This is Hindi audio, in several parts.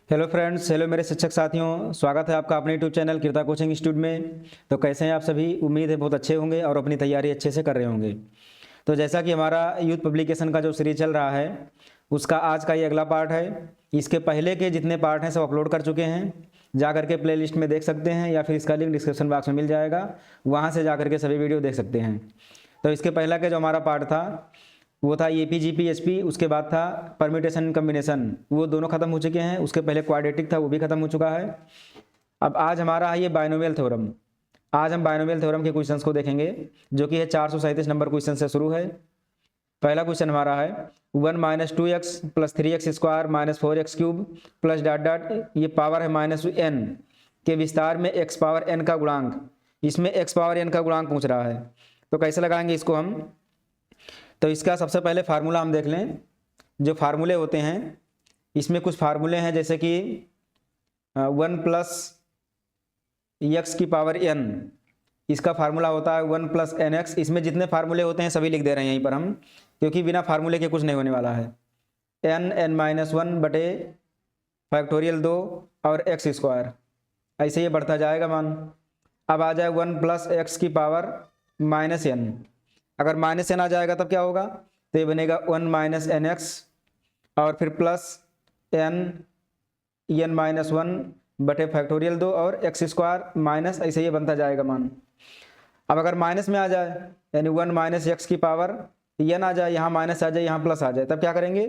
हेलो फ्रेंड्स, हेलो मेरे शिक्षक साथियों, स्वागत है आपका अपने यूट्यूब चैनल कृता कोचिंग इंस्टीट्यूट में। तो कैसे हैं आप सभी? उम्मीद है बहुत अच्छे होंगे और अपनी तैयारी अच्छे से कर रहे होंगे। तो जैसा कि हमारा यूथ पब्लिकेशन का जो सीरीज चल रहा है उसका आज का ये अगला पार्ट है। इसके पहले के जितने पार्ट हैं सब अपलोड कर चुके हैं, जा करके प्ले लिस्ट में देख सकते हैं या फिर इसका लिंक डिस्क्रिप्शन बॉक्स में मिल जाएगा, वहाँ से जा करके सभी वीडियो देख सकते हैं। तो इसके पहला के जो हमारा पार्ट था वो था एपीजीपी एचपी, उसके बाद था परम्यूटेशन कम्बिनेशन, वो दोनों खत्म हो चुके हैं। उसके पहले क्वाड्रेटिक था, वो भी खत्म हो चुका है। अब आज हमारा है ये बाइनोमियल थ्योरम। आज हम बाइनोमियल थ्योरम के क्वेश्चंस को देखेंगे, जो कि है 437 नंबर क्वेश्चन से शुरू है। पहला क्वेश्चन हमारा है 1 minus 2x plus 3x square minus 4x cube plus dot dot, ये पावर है माइनस n के विस्तार में x पावर n का गुणांक। इसमें x पावर n का गुणांक पूछ रहा है, तो कैसे लगाएंगे इसको हम? तो इसका सबसे पहले फार्मूला हम देख लें। जो फार्मूले होते हैं इसमें कुछ फार्मूले हैं, जैसे कि 1 प्लस एक्स की पावर n, इसका फार्मूला होता है 1 प्लस एन एक्स। इसमें जितने फार्मूले होते हैं सभी लिख दे रहे हैं यहीं पर हम, क्योंकि बिना फार्मूले के कुछ नहीं होने वाला है। n माइनस 1 बटे फैक्टोरियल 2 और एक्स स्क्वायर, ऐसे ये बढ़ता जाएगा मान। अब आ जाए 1 प्लस एक्स की पावर माइनस n। अगर माइनस n आ जाएगा तब क्या होगा? तो ये बनेगा 1 माइनस एन एक्स और फिर प्लस n माइनस 1 बटे फैक्टोरियल 2 और एक्स स्क्वायर माइनस, ऐसे ये बनता जाएगा मान। अब अगर माइनस में आ जाए, यानी 1 माइनस एक्स की पावर n आ जाए, यहाँ माइनस आ जाए, यहाँ प्लस आ जाए, तब क्या करेंगे?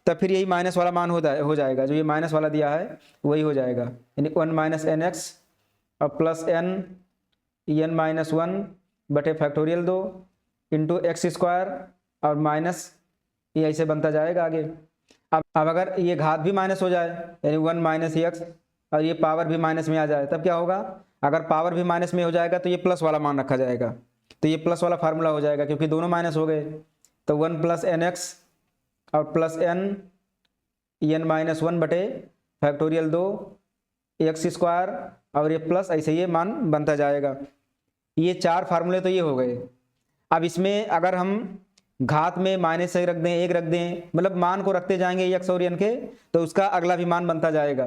तब फिर यही माइनस वाला मान हो जाएगा, जो ये माइनस वाला दिया है वही हो जाएगा, यानी 1 माइनस एन एक्स और प्लस n माइनस 1 बटे फैक्टोरियल 2 इंटू एक्स स्क्वायर और माइनस, ये ऐसे बनता जाएगा आगे। अब अगर ये घात भी माइनस हो जाए, यानी 1 माइनस एक्स और ये पावर भी माइनस में आ जाए, तब क्या होगा? अगर पावर भी माइनस में हो जाएगा तो ये प्लस वाला मान रखा जाएगा, तो ये प्लस वाला फार्मूला हो जाएगा, क्योंकि दोनों माइनस हो गए। तो 1 प्लस एन एक्स और प्लस n माइनस 1 बटे फैक्टोरियल 2 एक्स स्क्वायर और ये प्लस, ऐसे ये मान बनता जाएगा। ये चार फार्मूले तो ये हो गए। अब इसमें अगर हम घात में माइनस से रख दें, एक रख दें, मतलब मान को रखते जाएंगे एक्स और n के, तो उसका अगला भी मान बनता जाएगा।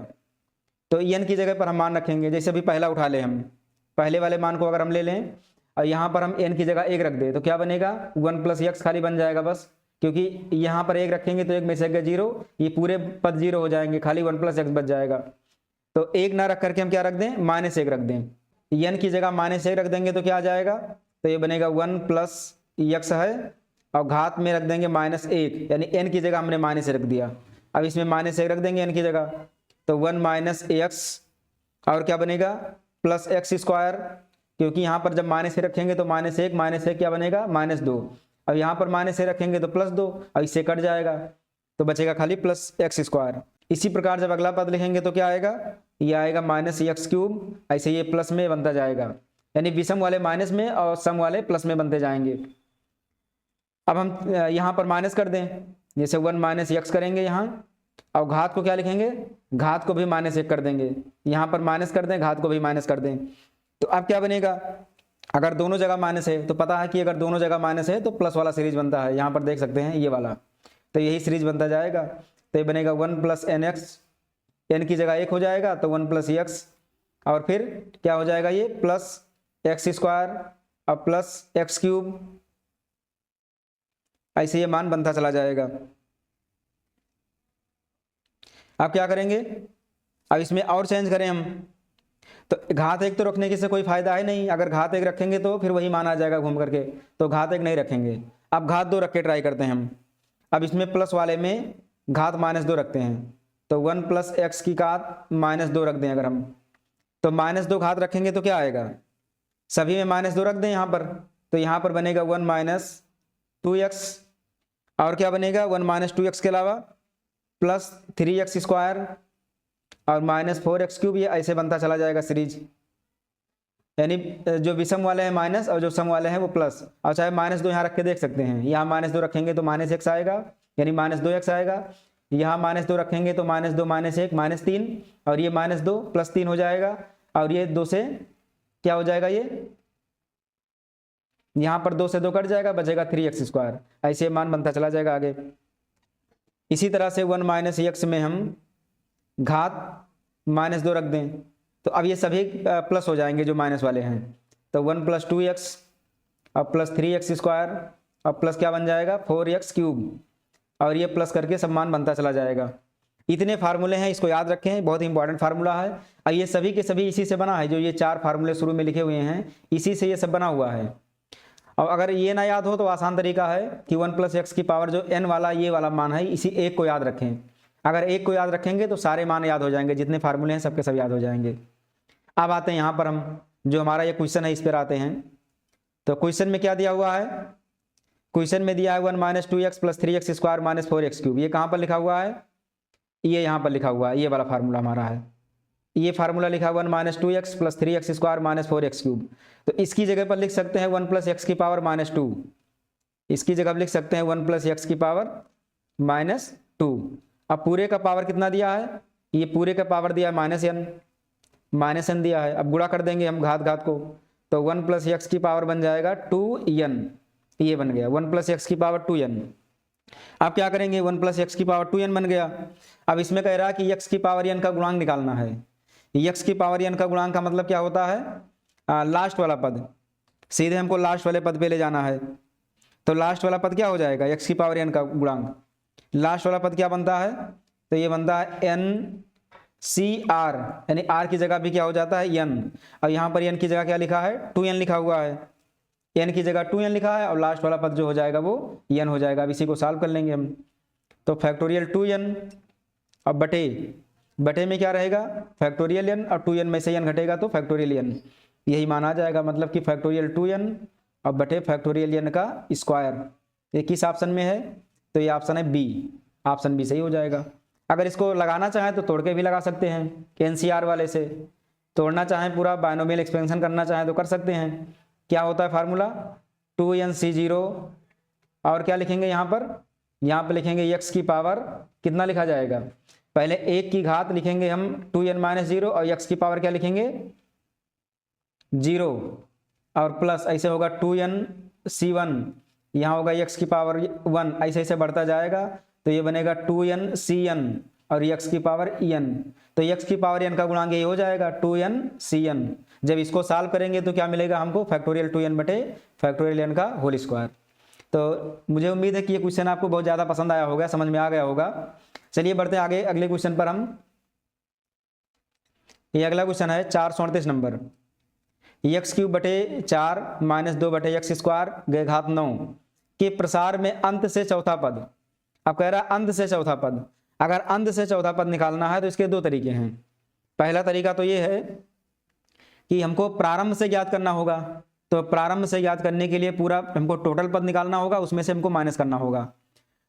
तो n की जगह पर हम मान रखेंगे, जैसे अभी पहला उठा ले, हम पहले वाले मान को अगर हम ले लें और यहाँ पर हम n की जगह एक रख दें, तो क्या बनेगा? 1 प्लस एक्स खाली बन जाएगा बस, क्योंकि यहाँ पर एक रखेंगे तो एक में से जीरो, ये पूरे पद जीरो हो जाएंगे, खाली 1 प्लस एक्स बच जाएगा। तो एक ना रख करके हम क्या रख दें? माइनस एक रख दें। n की जगह माइनस एक रख देंगे तो क्या आ जाएगा? तो ये बनेगा 1 प्लस एक्स है और घात में रख देंगे माइनस एक, यानी n की जगह हमने माइनस रख दिया। अब इसमें माइनस एक रख देंगे n की जगह, तो 1 माइनस एक्स और क्या बनेगा? प्लस एक्स स्क्वायर, क्योंकि यहाँ पर जब माइनस रखेंगे तो माइनस एक क्या बनेगा? माइनस 2। अब यहाँ पर माइनस रखेंगे तो प्लस 2 और इससे कट जाएगा, तो बचेगा खाली प्लस एक्स स्क्वायर। इसी प्रकार जब अगला पद लिखेंगे तो क्या आएगा? ये आएगा माइनस एक्स क्यूब, ऐसे ये प्लस में बनता जाएगा, यानी विषम वाले माइनस में और सम वाले प्लस में बनते जाएंगे। अब हम यहाँ पर माइनस कर दें, जैसे 1 माइनस एक्स करेंगे यहाँ, और घात को क्या लिखेंगे? घात को भी माइनस एक कर देंगे, यहाँ पर माइनस कर दें, घात को भी माइनस कर दें। तो अब क्या बनेगा? अगर दोनों जगह माइनस है तो पता है कि अगर दोनों जगह माइनस है तो प्लस वाला सीरीज बनता है, यहाँ पर देख सकते हैं ये वाला, तो यही सीरीज बनता जाएगा। तो ये बनेगा 1 प्लस एन एक्स, एन की जगह एक हो जाएगा तो 1 प्लस एक्स और फिर क्या हो जाएगा? ये प्लस एक्स स्क्वायर और प्लस एक्स क्यूब, ऐसे ये मान बनता चला जाएगा। अब क्या करेंगे? अब इसमें और चेंज करें हम, तो घात एक तो रखने की से कोई फायदा है नहीं, अगर घात एक रखेंगे तो फिर वही मान आ जाएगा घूम करके, तो घात एक नहीं रखेंगे। अब घात 2 रख के ट्राई करते हैं हम। अब इसमें प्लस वाले में घात माइनस 2 रखते हैं, तो 1 प्लस एक्स की घात माइनस 2 रख दें अगर हम, तो माइनस 2 घात रखेंगे तो क्या आएगा? सभी में माइनस 2 रख दें यहाँ पर, तो यहाँ पर बनेगा 1 माइनस 2x और क्या बनेगा? 1 माइनस 2x के अलावा प्लस 3x स्क्वायर और माइनस 4x क्यूब, ये ऐसे बनता चला जाएगा सीरीज, यानी जो विषम वाले हैं माइनस और जो सम वाले हैं वो प्लस। और चाहे माइनस 2 यहाँ रख के देख सकते हैं, यहाँ माइनस 2 रखेंगे तो माइनस एक्स आएगा, यानी माइनस 2x आएगा। यहाँ माइनस 2 रखेंगे तो माइनस 2 माइनस 1 माइनस 3 और ये माइनस 2 प्लस 3 हो जाएगा, और ये 2 से क्या हो जाएगा? ये यहाँ पर 2 से 2 कट जाएगा, बचेगा 3x स्क्वायर, ऐसे मान बनता चला जाएगा आगे। इसी तरह से 1 माइनस एक्स में हम घात -2 रख दें तो अब ये सभी प्लस हो जाएंगे जो माइनस वाले हैं। तो 1 + 2x अब प्लस 3x² अब प्लस क्या बन जाएगा 4x³ और ये प्लस करके सब मान बनता चला जाएगा। इतने फार्मूले हैं, इसको याद रखें, बहुत इंपॉर्टेंट फार्मूला है। और ये सभी के सभी इसी से बना है, जो ये 4 फार्मूले शुरू में लिखे हुए हैं इसी से ये सब बना हुआ है। और अगर ये ना याद हो तो आसान तरीका है कि 1 + x की पावर जो n वाला ये वाला मान है इसी एक को याद रखें। अगर एक को याद रखेंगे तो सारे मान याद हो जाएंगे, जितने फार्मूले हैं सबके सब याद हो जाएंगे। अब आते हैं यहाँ पर हम जो हमारा ये क्वेश्चन है इस पर आते हैं। तो क्वेश्चन में क्या दिया हुआ है, क्वेश्चन में दिया है 1 - 2x + 3x² - 4x³। ये कहाँ पर लिखा हुआ है, ये यहाँ पर लिखा हुआ है, ये वाला फार्मूला हमारा है। ये फार्मूला लिखा 1 - 2x + 3x² - 4x³। तो इसकी जगह पर लिख सकते हैं 1 + x की पावर -2। इसकी जगह पर लिख सकते हैं 1 + x की पावर -2। अब पूरे का पावर कितना दिया है, ये पूरे का पावर दिया है -n दिया है। अब गुणा कर देंगे हम घात घात को, तो 1 + x की पावर बन जाएगा 2n, ये बन गया 1 + x की पावर 2n। अब क्या करेंगे 1 + x की पावर 2n बन गया। अब इसमें कह रहा है कि x की पावर n का गुणांक निकालना है। x की पावर n का गुणांक का मतलब क्या होता है, लास्ट वाला पद, सीधे हमको लास्ट वाले पद पे ले जाना है। तो लास्ट वाला पद क्या हो जाएगा, x की पावर n का गुणांक, लास्ट वाला पद क्या बनता है, तो ये बनता है NCR, यानी r की जगह भी क्या हो जाता है n। और यहाँ पर n की जगह क्या लिखा है 2n लिखा हुआ है, n की जगह 2n लिखा है और लास्ट वाला पद जो हो जाएगा वो n हो जाएगा। अब इसी को सॉल्व कर लेंगे हम। तो फैक्टोरियल 2n अब बटे में क्या रहेगा फैक्टोरियल n, और 2n में से n घटेगा तो फैक्टोरियल n, यही माना जाएगा। मतलब कि फैक्टोरियल 2n अब बटे फैक्टोरियल n का स्क्वायर। ये किस ऑप्शन में है, तो ये ऑप्शन है बी, ऑप्शन बी सही हो जाएगा। अगर इसको लगाना चाहें तो तोड़ के भी लगा सकते हैं, NCR वाले से तोड़ना चाहें, पूरा बायनोमियल एक्सपेंशन करना चाहें तो कर सकते हैं। क्या होता है फार्मूला 2nc0 और क्या लिखेंगे यहाँ पर लिखेंगे x की पावर कितना लिखा जाएगा, पहले 1 की घात लिखेंगे हम 2n - 0 और x की पावर क्या लिखेंगे 0 और प्लस ऐसे होगा 2nc1, यहाँ होगा x की पावर 1, ऐसे ऐसे बढ़ता जाएगा तो ये बनेगा 2nCn और x की पावर en। तो x की पावर n का गुणांक ये हो जाएगा 2nCn। जब इसको सॉल्व करेंगे तो क्या मिलेगा हमको फैक्टोरियल 2n बटे फैक्टोरियल n का होल स्क्वायर। तो मुझे उम्मीद है कि ये क्वेश्चन आपको बहुत ज़्यादा पसंद आया होगा, समझ में आ गया होगा। चलिए बढ़ते हैं आगे अगले क्वेश्चन पर हम। ये अगला क्वेश्चन है 437 नंबर, x³ बटे 4 - 2 बटे x² गए घात 9 के प्रसार में अंत से चौथा पद। अब कह रहा है अंत से चौथा पद, अगर अंत से चौथा पद निकालना है तो इसके दो तरीके हैं। पहला तरीका तो ये है कि हमको प्रारंभ से ज्ञात करना होगा, तो प्रारंभ से ज्ञात करने के लिए पूरा हमको टोटल पद निकालना होगा, उसमें से हमको माइनस करना होगा।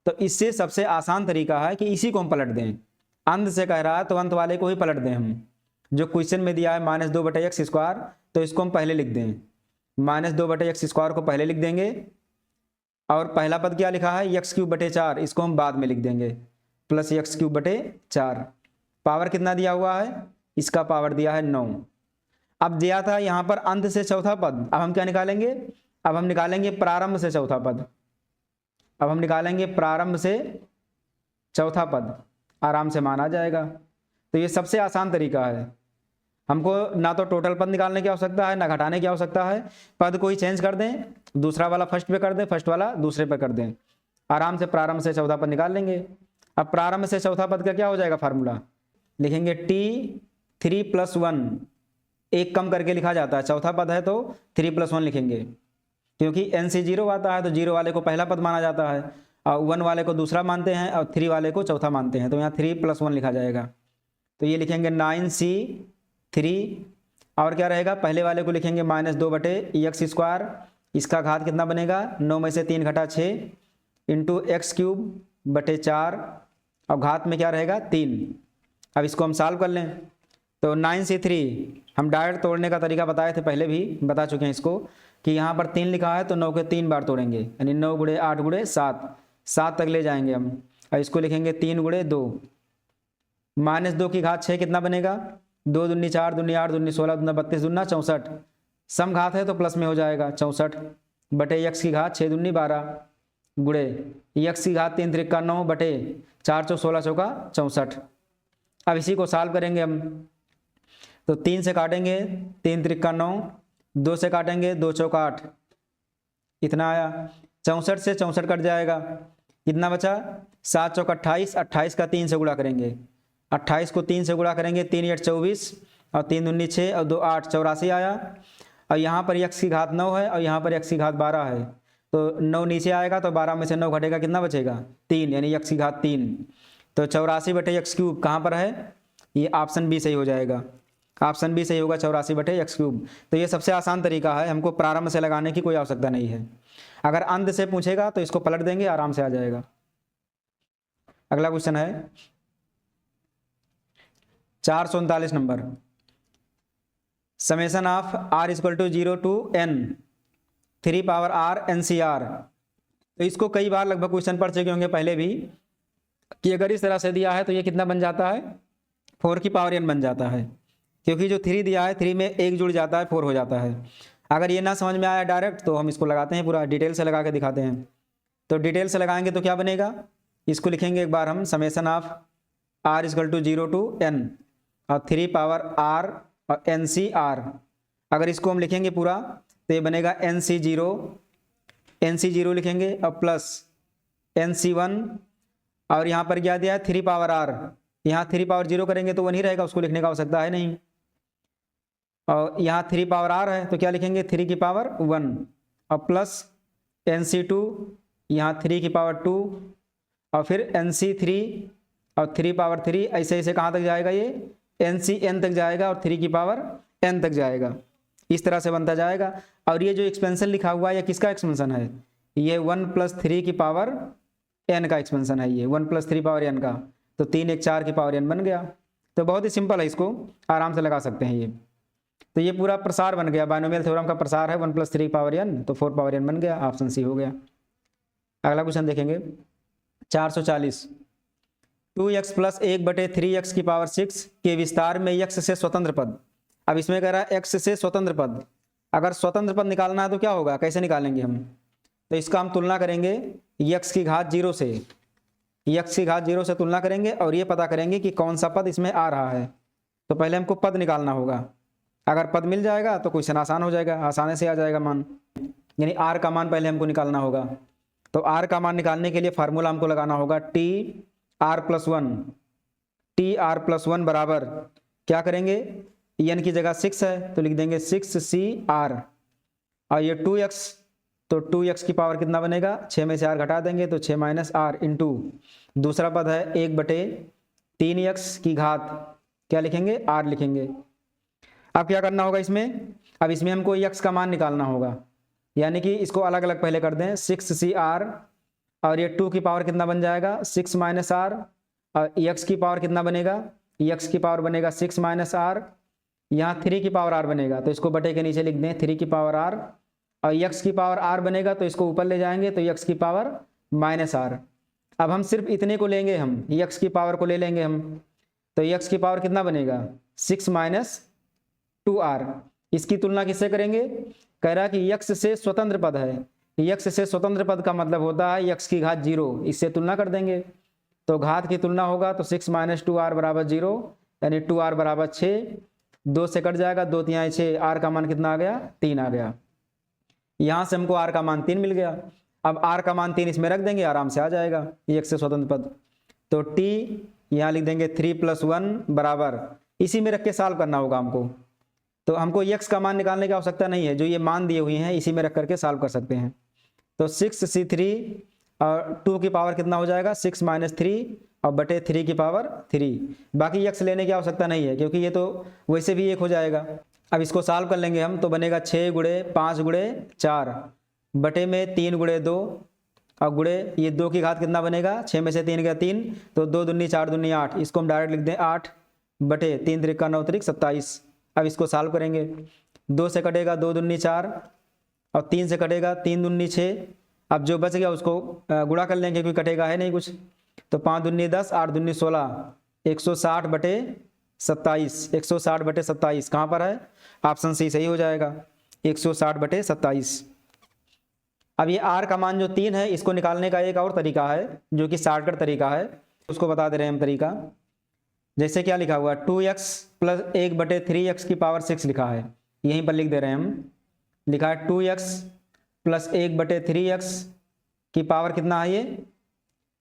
तो इससे सबसे आसान तरीका है कि इसी को हम पलट दें। अंत से कह रहा है तो अंत वाले को ही पलट दें हम, जो क्वेश्चन में दिया है -2 बटे x², तो इसको हम पहले लिख दें, -2 बटे x² को पहले लिख देंगे। और पहला पद क्या लिखा है x³ बटे 4, इसको हम बाद में लिख देंगे, प्लस x³ बटे 4। पावर कितना दिया हुआ है, इसका पावर दिया है 9। अब दिया था यहाँ पर अंत से चौथा पद, अब हम क्या निकालेंगे, अब हम निकालेंगे प्रारंभ से चौथा पद। अब हम निकालेंगे प्रारंभ से चौथा पद, आराम से मान आ जाएगा। तो ये सबसे आसान तरीका है, हमको ना तो टोटल पद निकालने की आवश्यकता है ना घटाने की आवश्यकता है। पद को ही चेंज कर दें, दूसरा वाला फर्स्ट पे कर दें, फर्स्ट वाला दूसरे पे कर दें, आराम से प्रारंभ से चौथा पद निकाल लेंगे। अब प्रारंभ से चौथा पद का क्या हो जाएगा फार्मूला, लिखेंगे t3 + 1, एक कम करके लिखा जाता है, चौथा पद है तो 3 + 1 लिखेंगे, क्योंकि NC0 आता है तो 0 वाले को पहला पद माना जाता है और 1 वाले को दूसरा मानते हैं और 3 वाले को चौथा मानते हैं, तो यहाँ 3 + 1 लिखा जाएगा। तो ये लिखेंगे 9c3 और क्या रहेगा, पहले वाले को लिखेंगे -2 बटे x², इसका घात कितना बनेगा 9 में से 3 घटा 6 इंटू x³ बटे 4 और घात में क्या रहेगा 3। अब इसको हम सॉल्व कर लें तो 9c3 हम डायरेक्ट तोड़ने का तरीका बताए थे, पहले भी बता चुके हैं इसको, कि यहाँ पर 3 लिखा है तो 9 के 3 बार तोड़ेंगे, यानी 9 × 8 × 7, 7 तक ले जाएंगे हम। और इसको लिखेंगे 3 × 2, -2 की घात 6 कितना बनेगा, 2 दूनी 4, दूनी 8, दूनी 16, दूना 32, दूना 64, सम घात है तो प्लस में हो जाएगा 64 बटे x की घात 6 दूनी 12 गुड़े x की घात 3 × 3 = 9 बटे 4 × 4 = 16 64। अब इसी को सॉल्व करेंगे हम, तो 3 से काटेंगे, 3 त्रिका 9, 2 से काटेंगे, 2 चौका 8, इतना आया। 64 से 64 कट जाएगा, कितना बचा, 7 चौका 28, 28 का 3 से गुणा करेंगे, 28 को 3 से गुणा करेंगे, 3 8 24 और 3 दूनी 6 और 2 8, 84 आया। और यहाँ पर x की घात 9 है और यहाँ पर x की घात 12 है, तो 9 नीचे आएगा तो 12 में से 9 घटेगा, कितना बचेगा, 3, यानी x की घात 3। तो 84/x³ कहाँ पर है, ये ऑप्शन बी सही हो जाएगा, ऑप्शन बी सही होगा, 84/x³। तो ये सबसे आसान तरीका है, हमको प्रारंभ से लगाने की कोई आवश्यकता नहीं है। अगर अंत से पूछेगा तो इसको पलट देंगे, आराम से आ जाएगा। अगला क्वेश्चन है 439 number, summation of r = 0 to n 3 power r NCR। तो इसको कई बार लगभग क्वेश्चन पढ़ चुके होंगे पहले भी, कि अगर इस तरह से दिया है तो ये कितना बन जाता है, 4 की पावर n बन जाता है, क्योंकि जो 3 दिया है 3 में 1 जुड़ जाता है, 4 हो जाता है। अगर ये ना समझ में आया डायरेक्ट तो हम इसको लगाते हैं, पूरा डिटेल से लगा के दिखाते हैं। तो डिटेल से लगाएंगे तो क्या बनेगा, इसको लिखेंगे एक बार हम, summation of r = 0 to n और 3 पावर r और NCR। अगर इसको हम लिखेंगे पूरा तो ये बनेगा NC0 लिखेंगे और प्लस NC1, और यहाँ पर क्या दिया है 3 पावर r, यहाँ 3 पावर 0 करेंगे तो 1 ही रहेगा, उसको लिखने का आवश्यकता है नहीं। और यहाँ 3 पावर r है तो क्या लिखेंगे 3 की पावर 1 और प्लस NC2, यहाँ 3 की पावर 2 और फिर NC3 और 3 पावर 3, ऐसे ऐसे कहाँ तक जाएगा, ये NCN तक जाएगा और 3 की पावर n तक जाएगा, इस तरह से बनता जाएगा। और ये जो एक्सपेंशन लिखा हुआ है ये किसका एक्सपेंशन है, ये 1 + 3 की पावर n का एक्सपेंशन है, ये 1 + 3 पावर n का, तो 3 1 4 की पावर n बन गया। तो बहुत ही सिंपल है, इसको आराम से लगा सकते हैं ये। तो ये पूरा प्रसार बन गया, बाइनोमियल थ्योरम का प्रसार है, 1 + 3 पावर n, तो 4 पावर n बन गया, ऑप्शन सी हो गया। अगला क्वेश्चन देखेंगे 440, 2x + 1/3x की पावर 6 के विस्तार में x से स्वतंत्र पद। अब इसमें कह रहा है x से स्वतंत्र पद, अगर स्वतंत्र पद निकालना है तो क्या होगा, कैसे निकालेंगे हम, तो इसका हम तुलना करेंगे x की घात 0 से, x की घात 0 से तुलना करेंगे और ये पता करेंगे कि कौन सा पद इसमें आ रहा है। तो पहले हमको पद निकालना होगा, अगर पद मिल जाएगा तो क्वेश्चन आसान हो जाएगा, आसानी से आ जाएगा मान, यानी r का मान पहले हमको निकालना होगा। तो r का मान निकालने के लिए फार्मूला हमको लगाना होगा TR+1 बराबर, क्या करेंगे, n की जगह 6 है तो लिख देंगे 6CR, और ये 2x, तो 2x की पावर कितना बनेगा, 6 में से r घटा देंगे तो 6 - r इंटू दूसरा पद है 1/3x की घात, क्या लिखेंगे, r लिखेंगे। अब क्या करना होगा इसमें, अब इसमें हमको x का मान निकालना होगा, यानी कि इसको अलग अलग पहले कर दें, 6CR और ये 2 की पावर कितना बन जाएगा, 6 - r, और x की पावर कितना बनेगा, x की पावर बनेगा 6 - r, यहाँ 3 की पावर r बनेगा तो इसको बटे के नीचे लिख दें 3 की पावर r, और x की पावर r बनेगा तो इसको ऊपर ले जाएंगे तो x की पावर -r। अब हम सिर्फ इतने को लेंगे, हम x की पावर को ले लेंगे हम, तो x की पावर कितना बनेगा 6 - 2r। इसकी तुलना किससे करेंगे, कह रहा है कि x से स्वतंत्र पद है, x से स्वतंत्र पद का मतलब होता है x की घात 0, इससे तुलना कर देंगे तो घात की तुलना होगा तो 6 - 2r = 0, यानी 2r = 6, 2 से कट जाएगा, 2 3 6, r का मान कितना आ गया, 3 आ गया। यहाँ से हमको r का मान 3 मिल गया। अब r का मान 3 इसमें रख देंगे, आराम से आ जाएगा x से स्वतंत्र पद। तो t यहाँ लिख देंगे 3 + 1 बराबर, इसी में रख के सॉल्व करना होगा हमको, तो हमको x का मान निकालने की आवश्यकता नहीं है, जो ये मान दिए हुए हैं इसी में रख करके सॉल्व कर सकते हैं। तो 6C3 और 2 की पावर कितना हो जाएगा, 6 - 3 और बटे 3 की पावर 3, बाकी x लेने की आवश्यकता नहीं है क्योंकि ये तो वैसे भी 1 हो जाएगा। अब इसको सॉल्व कर लेंगे हम, तो बनेगा 6 × 5 × 4 बटे में 3 × 2 और गुड़े ये 2 की घात कितना बनेगा, 6 में से 3 गया 3, तो 2 दूनी 4 दूनी 8, इसको हम डायरेक्ट लिख दें 8 बटे 3 त्रिका 9 त्रिक 27। अब इसको सॉल्व करेंगे, 2 से कटेगा 2 दूनी 4 और 3 से कटेगा 3 दूनी 6। अब जो बच गया उसको गुणा कर लेंगे क्योंकि कटेगा है नहीं कुछ, तो 5 दूनी 10 8 दूनी 16, 160 बटे 27, 160 बटे 27 कहाँ पर है, ऑप्शन सी सही हो जाएगा, 160 बटे 27। अब ये r का मान जो 3 है इसको निकालने का एक और तरीका है जो कि शॉर्टकट तरीका है, उसको बता दे रहे हैं हम तरीका। जैसे क्या लिखा हुआ 2x प्लस 1/3x की पावर 6 लिखा है, यहीं पर लिख दे रहे हैं हम। लिखा है 2x प्लस 1/3x की पावर कितना है ये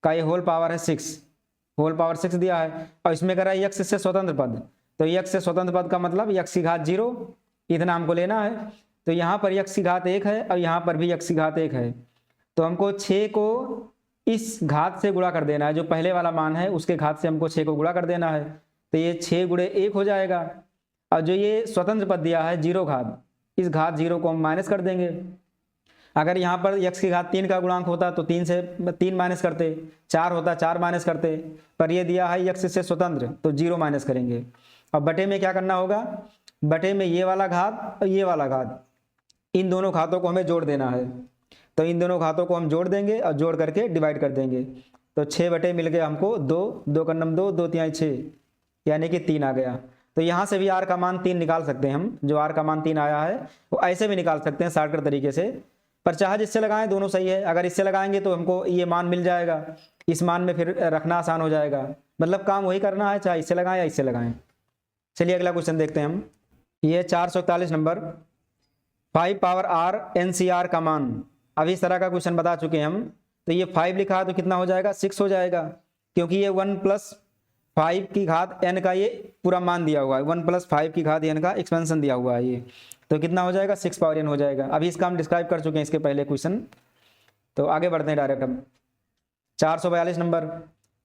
का, ये होल पावर है 6, होल पावर 6 दिया है। और इसमें कह रहा है x से स्वतंत्र पद, तो x से स्वतंत्र पद का मतलब x की घात 0, इतना हमको लेना है। तो यहाँ पर x की घात 1 है और यहाँ पर भी x की घात 1 है। तो हमको 6 को इस घात से गुणा कर देना है, जो पहले वाला मान है उसके घात से हमको 6 को गुणा कर देना है। तो ये 6 गुणे 1 हो जाएगा। और जो ये स्वतंत्र पद दिया है 0 घात, इस घात 0 को हम माइनस कर देंगे। अगर यहाँ पर x की घात 3 का गुणांक होता तो 3 से 3 माइनस करते, 4 होता 4 माइनस करते, पर ये दिया है x से स्वतंत्र तो 0 माइनस करेंगे। अब बटे में क्या करना होगा, बटे में ये वाला घात और ये वाला घात, इन दोनों घातों को हमें जोड़ देना है। तो इन दोनों घातों को हम जोड़ देंगे और जोड़ करके डिवाइड कर देंगे। तो 6 बटे मिल गया हमको 2, 2 का नम 2, 2 तिहाई 6, यानी कि 3 आ गया। तो यहाँ से भी r का मान 3 निकाल सकते हैं हम, जो r का मान 3 आया है वो ऐसे भी निकाल सकते हैं शॉर्टकट तरीके से, पर चाहे जिससे लगाएं दोनों सही है। अगर इससे लगाएंगे तो हमको ये मान मिल जाएगा, इस मान में फिर रखना आसान हो जाएगा, मतलब काम वही करना है, चाहे इससे लगाएं या इससे लगाएं। चलिए अगला क्वेश्चन देखते हैं हम। ये 441 नंबर, 5 पावर r NCR का मान। अभी इस तरह का क्वेश्चन बता चुके हैं हम। तो ये 5 लिखा है तो कितना हो जाएगा, 6 हो जाएगा, क्योंकि ये 1 + 5 की घात n का ये पूरा मान दिया हुआ है, 1 + 5 की घात n का एक्सपेंशन दिया हुआ है ये। तो कितना हो जाएगा, 6 पावर n हो जाएगा। अभी इसका हम डिस्क्राइब कर चुके हैं इसके पहले क्वेश्चन। तो आगे बढ़ते हैं डायरेक्ट हम। 442 नंबर,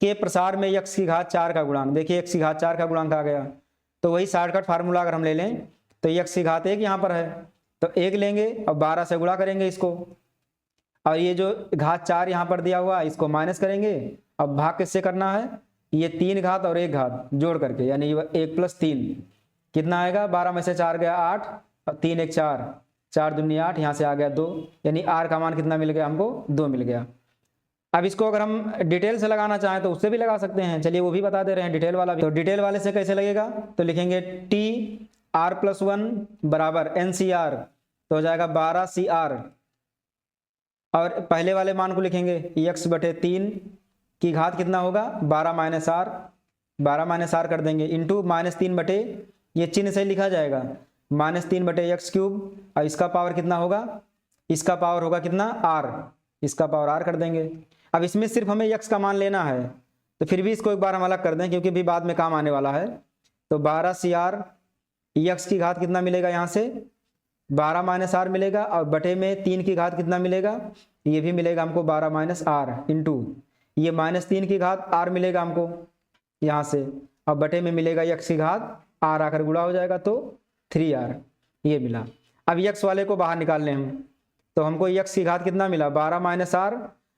के प्रसार में x की घात 4 का गुणांक। देखिए x की घात 4 का गुणांक आ गया, तो वही शॉर्टकट फार्मूला अगर हम ले लें तो x की घात 1 यहाँ पर है, तो 1 लेंगे और 12 से गुणा करेंगे इसको, और ये जो घात 4 यहाँ पर दिया हुआ है इसको माइनस करेंगे। अब भाग किससे करना है, ये 3 घात और 1 घात जोड़ करके, यानी 1 + 3 कितना आएगा, 12 में से 4 गया 8 और 3 1 4, 4 दूनी 8, यहाँ से आ गया 2, यानी r का मान कितना मिल गया हमको, 2 मिल गया। अब इसको अगर हम डिटेल से लगाना चाहें तो उससे भी लगा सकते हैं, चलिए वो भी बता दे रहे हैं डिटेल वाला भी। तो डिटेल वाले से कैसे लगेगा, तो लिखेंगे TR+1 बराबर NCR, तो हो जाएगा 12CR, और पहले वाले मान को लिखेंगे x/3 की घात कितना होगा, 12 - r कर देंगे, इंटू -3 बटे, ये चिन्ह से लिखा जाएगा, -3/x3, और इसका पावर कितना होगा, इसका पावर होगा कितना r, इसका पावर r कर देंगे। अब इसमें सिर्फ हमें x का मान लेना है, तो फिर भी इसको एक बार हम अलग कर दें क्योंकि भी बाद में काम आने वाला है। तो 12CR, x की घात कितना मिलेगा, यहाँ से 12 - r मिलेगा, और बटे में 3 की घात कितना मिलेगा, ये भी मिलेगा हमको 12 - r, इंटू ये -3 की घात r मिलेगा हमको यहाँ से, और बटे में मिलेगा x की घात r आकर गुणा हो जाएगा तो 3r, ये मिला। अब x वाले को बाहर निकाल लें हम, तो हमको x की घात कितना मिला, 12 - r,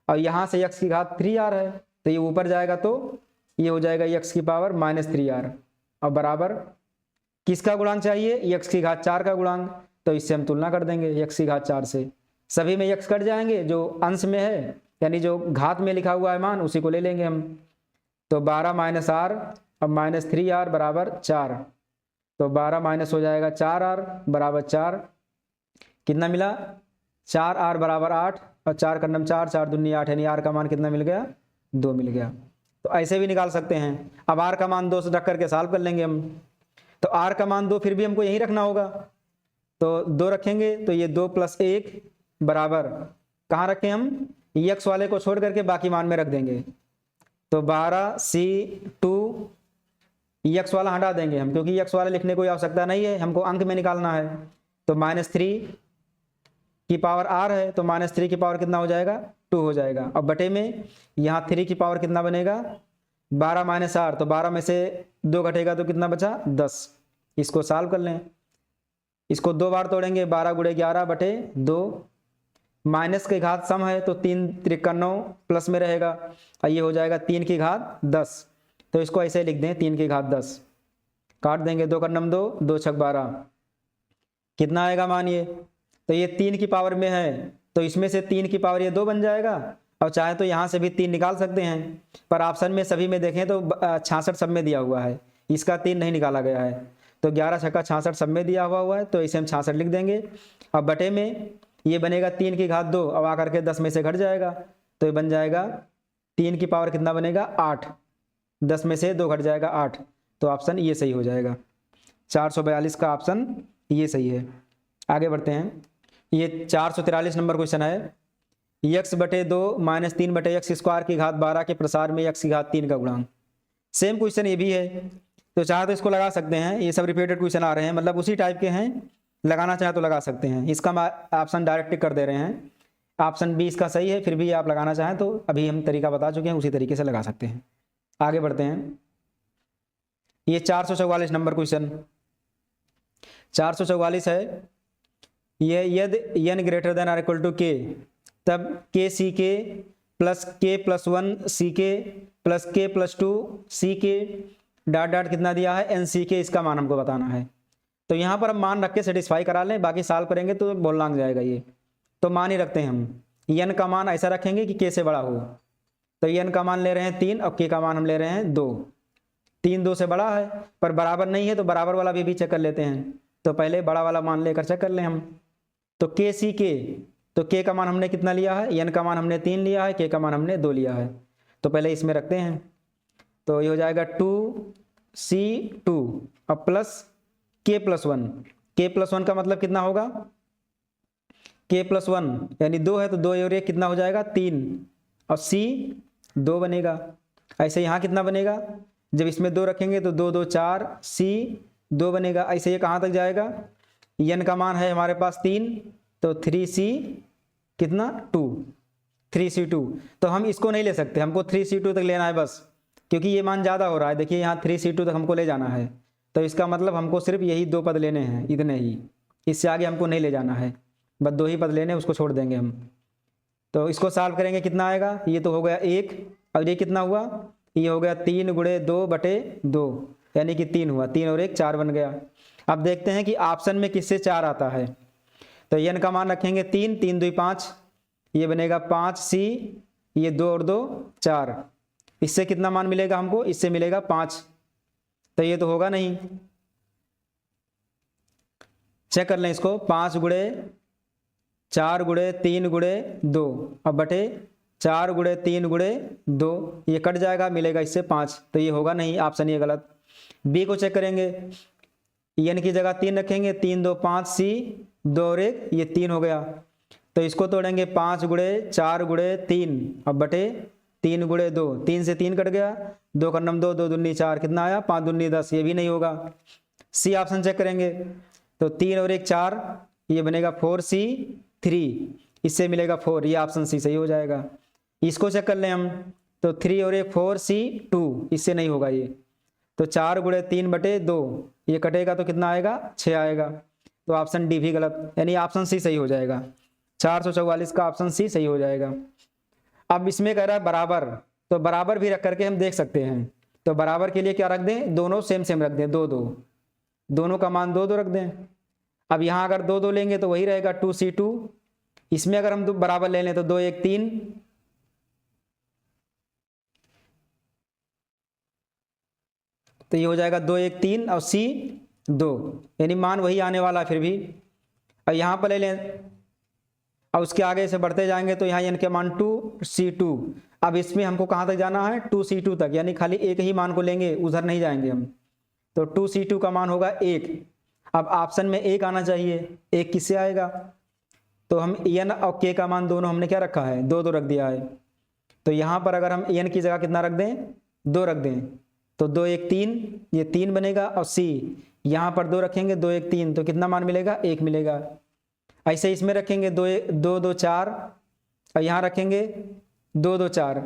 और यहाँ से x की घात 3r है, तो ये ऊपर जाएगा तो ये हो जाएगा x की पावर -3r, और बराबर किसका गुणांक चाहिए, x की घात 4 का गुणांक, तो इससे हम तुलना कर देंगे x की घात 4 से। सभी में x कट जाएंगे, जो अंश में है यानी जो घात में लिखा हुआ है मान उसी को ले लेंगे हम। तो 12 - r अब -3r बराबर 4, तो 12 माइनस हो जाएगा 4r बराबर 4, कितना मिला, 4r बराबर 8, और 4 का नम 4, 4 दूनी 8, यानी r का मान कितना मिल गया, 2 मिल गया। तो ऐसे भी निकाल सकते हैं। अब r का मान 2 से रख करके सॉल्व कर लेंगे हम। तो r का मान 2 फिर भी हमको यही रखना होगा, तो 2 रखेंगे, तो ये 2 + 1 बराबर कहाँ रखें हम, x वाले को छोड़ करके बाकी मान में रख देंगे। तो 12C2, x वाला हटा देंगे हम क्योंकि x वाला लिखने कोई आवश्यकता नहीं है, हमको अंक में निकालना है। तो -3 की पावर r है, तो -3 की पावर कितना हो जाएगा, 2 हो जाएगा। अब बटे में यहाँ 3 की पावर कितना बनेगा, 12 - r, तो 12 में से 2 घटेगा तो कितना बचा, 10। इसको सॉल्व कर लें, इसको 2 बार तोड़ेंगे, 12 × 11 बटे 2, माइनस की घात सम है तो 3 × 3 = 9 प्लस में रहेगा, और ये हो जाएगा 3 की घात 10। तो इसको ऐसे लिख दें 3 की घात 10, काट देंगे, 2 का नम 2, 2 × 6 = 12, कितना आएगा मान ये, तो ये 3 की पावर में है तो इसमें से 3 की पावर ये 2 बन जाएगा, और चाहे तो यहाँ से भी 3 निकाल सकते हैं, पर ऑप्शन में सभी में देखें तो 66 सब में दिया हुआ है, इसका 3 नहीं निकाला गया है। तो 11 × 6 = 66 सब में दिया हुआ है, तो इसे हम 66 लिख देंगे। अब बटे में ये बनेगा 3 की घात 2, अब आकर के 10 में से घट जाएगा, तो ये बन जाएगा 3 की पावर कितना बनेगा, 8, 10 में से 2 घट जाएगा 8, तो ऑप्शन ये सही हो जाएगा। 442 का ऑप्शन ये सही है। आगे बढ़ते हैं। ये 443 नंबर क्वेश्चन है। x/2 माइनस 3/x² की घात 12 के प्रसार में x की घात 3 का गुणांक। सेम क्वेश्चन ये भी है, तो चाहे तो इसको लगा सकते हैं। ये सब रिपीटेड क्वेश्चन आ रहे हैं, मतलब उसी टाइप के हैं, लगाना चाहे तो लगा सकते हैं। इसका हम ऑप्शन डायरेक्ट टिक कर दे रहे हैं। ऑप्शन बी इसका सही है, फिर भी आप लगाना चाहें तो अभी हम तरीका बता चुके हैं, उसी तरीके से लगा सकते हैं। आगे बढ़ते हैं। ये 444 नंबर क्वेश्चन 444 है। ये यदि n greater than or equal to K, तब के सी के प्लस के प्लस 1 सी के प्लस के प्लस 2 सी के डॉट डॉट कितना दिया है एन सी के, इसका मान हमको बताना है। तो यहाँ पर हम मान रख के सेटिस्फाई करा लें, बाकी सॉल्व करेंगे तो बोलना लग जाएगा। ये तो मान ही रखते हैं हम। n का मान ऐसा रखेंगे कि k से बड़ा हो। तो n का मान ले रहे हैं 3 और k का मान हम ले रहे हैं 2। 3 2 से बड़ा है, पर बराबर नहीं है तो बराबर वाला भी चेक कर लेते हैं। तो पहले बड़ा वाला मान लेकर चेक कर लें हम। तो के सी के, तो k का मान हमने कितना लिया है, n का मान हमने 3 लिया है, k का मान हमने 2 लिया है। तो पहले इसमें रखते हैं। तो ये हो जाएगा 2c2 और plus k plus 1। k plus 1 का मतलब कितना होगा, k प्लस 1 यानी 2 है, तो 2 और 1 कितना हो जाएगा 3, और c 2 बनेगा। ऐसे यहाँ कितना बनेगा, जब इसमें 2 रखेंगे तो 2 2 4, c 2 बनेगा। ऐसे ये कहाँ तक जाएगा, n का मान है हमारे पास 3, तो 3c कितना 2, 3c2। तो हम इसको नहीं ले सकते, हमको 3c2 तक लेना है बस, क्योंकि ये मान ज़्यादा हो रहा है। देखिए यहाँ 3c2 तक हमको ले जाना है, तो इसका मतलब हमको सिर्फ यही 2 पद लेने हैं, इतने ही, इससे आगे हमको नहीं ले जाना है, बस 2 ही पद लेने, उसको छोड़ देंगे हम। तो इसको सॉल्व करेंगे, कितना आएगा, ये तो हो गया 1, और ये कितना हुआ, ये हो गया 3 गुणे 2/2, यानी कि 3 हुआ, 3 और 1 4 बन गया। अब देखते हैं कि ऑप्शन में किससे 4 आता है। तो n का मान रखेंगे 3, 3 2 5, ये बनेगा 5c, ये 2 और 2 4। इससे कितना मान मिलेगा हमको, इससे मिलेगा 5। तो ये तो होगा नहीं, चेक कर लें इसको। 5 गुणे 4 गुणे 3 गुणे 2 अब बटे 4 गुणे 3 गुणे 2, ये कट जाएगा, मिलेगा इससे 5। तो ये होगा नहीं, ऑप्शन ये गलत। बी को चेक करेंगे। n की जगह 3 रखेंगे, 3 2 5 c, 2 और 1 ये 3 हो गया। तो इसको तोड़ेंगे 5 गुणे 4 गुणे 3 अब बटे 3 गुणे 2, 3 से 3 कट गया, 2 का नम 2, 2 दूनी 4, कितना आया 5 दूनी 10, ये भी नहीं होगा। सी ऑप्शन चेक करेंगे, तो 3 और 1 4, ये बनेगा 4c3, इससे मिलेगा 4, ये ऑप्शन सी सही हो जाएगा। इसको चेक कर लें हम, तो 3 और 1 4c2, इससे नहीं होगा ये। तो 4 गुणे 3/2, ये कटेगा तो कितना आएगा 6 आएगा। तो ऑप्शन डी भी गलत, यानी ऑप्शन सी सही हो जाएगा। 444 का ऑप्शन सी सही हो जाएगा। अब इसमें कह रहा है बराबर, तो बराबर भी रख करके हम देख सकते हैं। तो बराबर के लिए क्या रख दें, दोनों सेम सेम रख दें, 2 2, दोनों का मान 2 2 रख दें। अब यहाँ अगर 2 2 लेंगे तो वही रहेगा 2c2। इसमें अगर हम बराबर ले लें तो 2 1 3, तो ये हो जाएगा 2 1 3 और c 2, यानी मान वही आने वाला है फिर भी। और यहाँ पर ले लें, और उसके आगे से बढ़ते जाएंगे तो यहाँ n के मान 2c2। अब इसमें हमको कहाँ तक जाना है 2c2 तक, यानी खाली एक ही मान को लेंगे, उधर नहीं जाएंगे हम। तो 2c2 का मान होगा 1। अब ऑप्शन में 1 आना चाहिए, 1 किससे आएगा, तो हम n और k का मान दोनों हमने क्या रखा है 2 2 रख दिया है। तो यहाँ पर अगर हम n की जगह कितना रख दें 2 रख दें, तो 2 1 3, ये 3 बनेगा, और c यहाँ पर 2 रखेंगे, 2 1 3, तो कितना मान मिलेगा 1 मिलेगा। ऐसे इसमें रखेंगे 2 2 2 4, और यहाँ रखेंगे 2 2 4,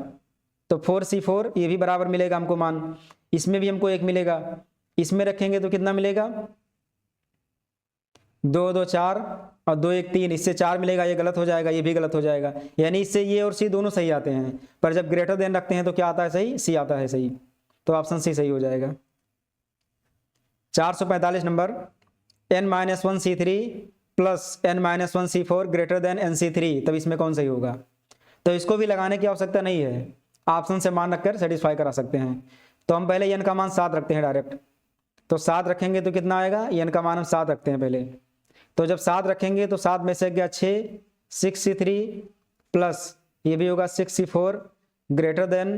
तो 4c4, ये भी बराबर मिलेगा हमको मान। इसमें भी हमको 1 मिलेगा। इसमें रखेंगे तो कितना मिलेगा 2 2 4 और 2 1 3, इससे 4 मिलेगा, ये गलत हो जाएगा, ये भी गलत हो जाएगा। यानी इससे ये और सी दोनों सही आते हैं, पर जब ग्रेटर देन रखते हैं तो क्या आता है सही, सी आता है सही। तो ऑप्शन सी सही हो जाएगा। 445 number, n-1c3 plus n-1c4 greater than nc3, तब इसमें कौन सही होगा। तो इसको भी लगाने की आवश्यकता नहीं है, ऑप्शन से मान रखकर सेटिस्फाई करा सकते हैं। तो हम पहले n का मान 7 रखते हैं डायरेक्ट, तो 7 रखेंगे तो कितना आएगा, n का मान हम 7 रखते हैं पहले। तो जब 7 रखेंगे तो 7 में से गया 6, 6c3 प्लस ये भी होगा 6c4 ग्रेटर देन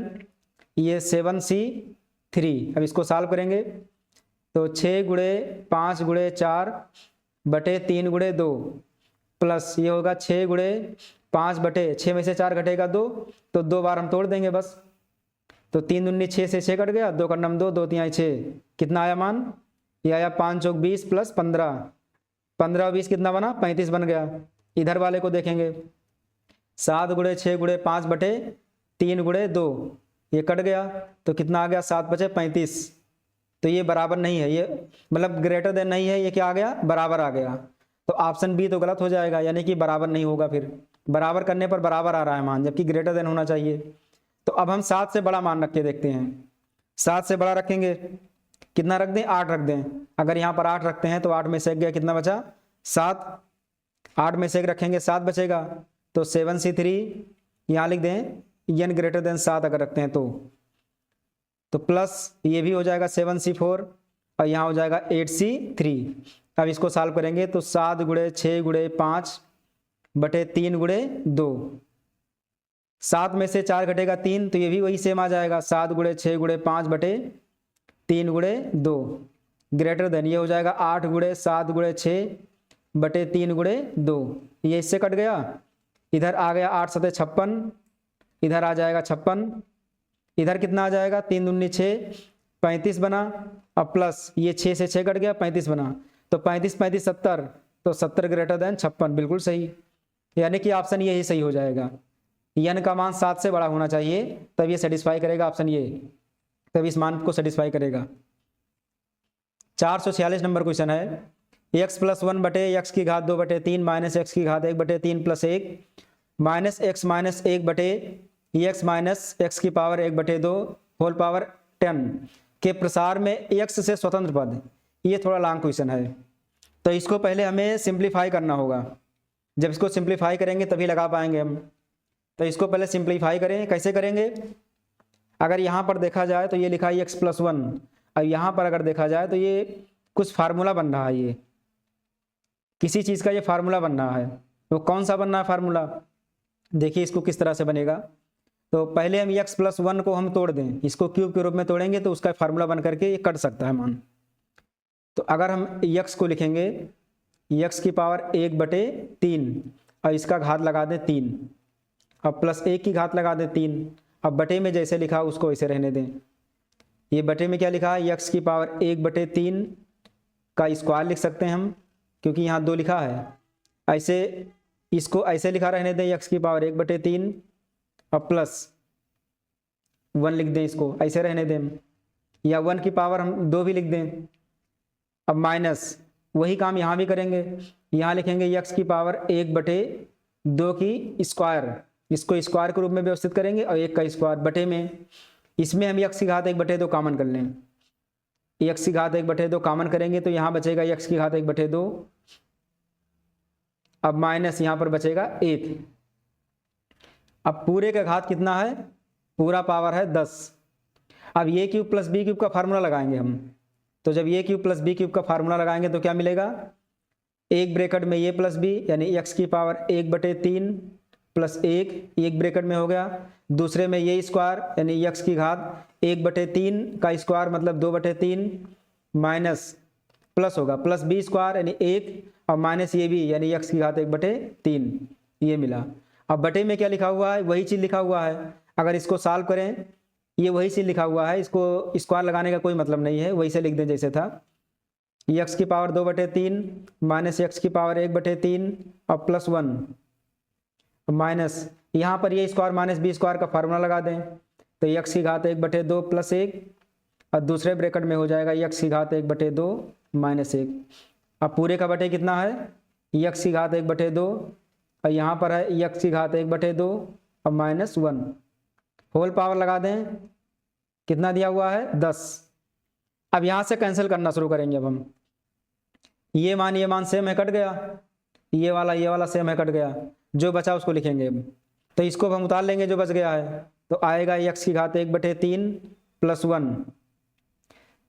ये 7c3। अब इसको सॉल्व करेंगे तो 6 गुणे 5 गुणे 4 बटे 3 गुणे 2 प्लस ये होगा 6 गुणे 5 बटे 6 में से 4 घटेगा 2, तो 2 बार हम तोड़ देंगे बस। तो 3 दूनी 6 से 6 कट गया, 2 का नम 2, 2 3 6, कितना आया मान? ये आया 5 चौक 20 प्लस 15, 15 और 20 कितना बना? 35 बन गया। इधर वाले को देखेंगे, 7 गुणे 6 गुणे 5 बटे 3 गुणे 2, ये कट गया तो कितना आ गया? 7 बचे 35। तो ये बराबर नहीं है, ये मतलब ग्रेटर देन नहीं है, ये क्या आ गया? बराबर आ गया। तो ऑप्शन बी तो गलत हो जाएगा, यानी कि बराबर नहीं होगा। फिर बराबर करने पर बराबर आ रहा है मान, जबकि ग्रेटर देन होना चाहिए। तो अब हम 7 से बड़ा मान रख के देखते हैं। 7 से बड़ा रखेंगे, कितना रख दें? 8 रख दें। अगर यहाँ पर 8 रखते हैं तो 8 में से 1 गया, कितना बचा? 7। 8 में से 1 रखेंगे 7 बचेगा, तो 7C3 यहाँ लिख दें n ग्रेटर देन 7 अगर रखते हैं तो प्लस ये भी हो जाएगा 7C4 और यहाँ हो जाएगा 8C3। अब इसको सॉल्व करेंगे तो 7 गुणे 6 गुणे 5 बटे 3 गुणे 2, 7 में से 4 घटेगा 3, तो ये भी वही सेम आ जाएगा, 7 गुणे 6 गुणे 5 बटे 3 गुणे 2 ग्रेटर देन ये हो जाएगा 8 गुणे 7 गुणे 6 बटे 3 गुणे 2, ये इससे कट गया। इधर आ गया 8 सते 56, इधर आ जाएगा 56, इधर कितना आ जाएगा? 3 दूनी 6, 35 बना। अब प्लस ये 6 से 6 कट गया, 35 बना, तो 35 35 70, तो 70 ग्रेटर देन 56, बिल्कुल सही। यानी कि ऑप्शन यही सही हो जाएगा। n का मान 7 से बड़ा होना चाहिए, तब ये सेटिस्फाई करेगा ऑप्शन ये, तब इस मान को सेटिस्फाई करेगा। 446 नंबर क्वेश्चन है, x प्लस 1 बटे x की घात 2 बटे 3 माइनस x की घात 1 बटे 3 प्लस 1 माइनस x माइनस 1 बटे x माइनस x की पावर 1 बटे 2 होल पावर 10 के प्रसार में x से स्वतंत्र पद। ये थोड़ा लॉन्ग क्वेश्चन है, तो इसको पहले हमें सिंप्लीफाई करना होगा। जब इसको सिंप्लीफाई करेंगे तभी लगा पाएंगे हम। तो इसको पहले सिंप्लीफाई करें, कैसे करेंगे? अगर यहाँ पर देखा जाए तो ये लिखा है x प्लस 1, अब यहाँ पर अगर देखा जाए तो ये कुछ फार्मूला बन रहा है, ये किसी चीज़ का ये फार्मूला बन रहा है। तो कौन सा बन रहा है फार्मूला? देखिए इसको किस तरह से बनेगा। तो पहले हम x प्लस 1 को हम तोड़ दें, इसको क्यूब के रूप में तोड़ेंगे तो उसका फार्मूला बन करके ये कट सकता है मान। तो अगर हम x को लिखेंगे x की पावर 1 बटे 3 और इसका घात लगा दें 3, अब प्लस 1 की घात लगा दें 3, अब बटे में जैसे लिखा उसको वैसे रहने दें। ये बटे में क्या लिखा है? x की पावर 1 बटे 3 का स्क्वायर लिख सकते हैं हम, क्योंकि यहाँ 2 लिखा है। ऐसे इसको ऐसे लिखा रहने दें, x की पावर 1 बटे 3 और प्लस 1 लिख दें, इसको ऐसे रहने दें, या 1 की पावर हम 2 भी लिख दें। अब माइनस वही काम यहाँ भी करेंगे, यहाँ लिखेंगे x की पावर 1 बटे 2 की स्क्वायर, इसको स्क्वायर के रूप में व्यवस्थित करेंगे और 1 का स्क्वायर बटे में, इसमें हम x की घात 1 बटे 2 कॉमन कर लें। x की घात 1 बटे 2 कॉमन करेंगे तो यहाँ बचेगा x की घात 1 बटे 2, अब माइनस यहाँ पर बचेगा 1। अब पूरे का घात कितना है? पूरा पावर है 10। अब a cube plus B cube का फार्मूला लगाएंगे हम। तो जब a cube plus B cube का फार्मूला लगाएंगे तो क्या मिलेगा? एक ब्रैकेट में a प्लस बी यानी x की पावर 1 बटे 3 प्लस 1, एक ब्रैकेट में हो गया, दूसरे में ये स्क्वायर यानी x की घात 1 बटे 3 का स्क्वायर मतलब 2 बटे 3 माइनस प्लस होगा प्लस बी स्क्वायर यानी 1 और माइनस ये भी यानी x की घात 1 बटे 3, ये मिला। अब बटे में क्या लिखा हुआ है? वही चीज़ लिखा हुआ है। अगर इसको सॉल्व करें, ये वही चीज़ लिखा हुआ है, इसको स्क्वायर लगाने का कोई मतलब नहीं है, वही से लिख दें जैसे था। x की पावर 2 बटे 3 माइनस x की पावर 1 बटे 3 और प्लस 1 माइनस यहाँ पर ये स्क्वायर माइनस बी स्क्वायर का फार्मूला लगा दें तो x की घात 1 बटे 2 प्लस 1 और दूसरे ब्रैकेट में हो जाएगा x की घात 1 बटे 2 माइनस 1। अब पूरे का बटे कितना है? x की घात 1 बटे 2 और यहाँ पर है x की घात 1 बटे 2 और माइनस 1, होल पावर लगा दें, कितना दिया हुआ है? 10। अब यहाँ से कैंसिल करना शुरू करेंगे। अब हम ये मान सेम है, कट गया, ये वाला सेम है, कट गया, जो बचा उसको लिखेंगे। तो इसको हम उतार लेंगे जो बच गया है, तो आएगा x की घात 1 बटे 3 प्लस 1,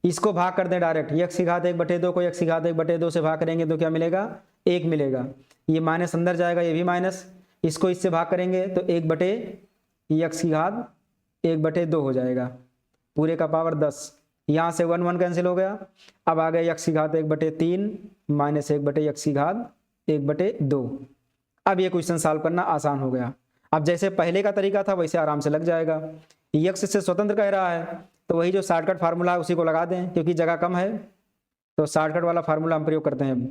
इसको भाग कर दें डायरेक्ट, x की घात 1 बटे 2 को x की घात 1 बटे 2 से भाग करेंगे तो क्या मिलेगा? 1 मिलेगा। ये माइनस अंदर जाएगा, ये भी माइनस, इसको इससे भाग करेंगे तो 1 बटे x की घात 1 बटे 2 हो जाएगा, पूरे का पावर 10। यहाँ से 1 1 कैंसिल हो गया। अब आ गया x की घात 1/3 माइनस 1/x की घात 1/2। अब ये क्वेश्चन सॉल्व करना आसान हो गया। अब जैसे पहले का तरीका था वैसे आराम से लग जाएगा। x से स्वतंत्र कह रहा है तो वही जो शॉर्टकट फार्मूला है उसी को लगा दें, क्योंकि जगह कम है तो शॉर्टकट वाला फार्मूला हम प्रयोग करते हैं।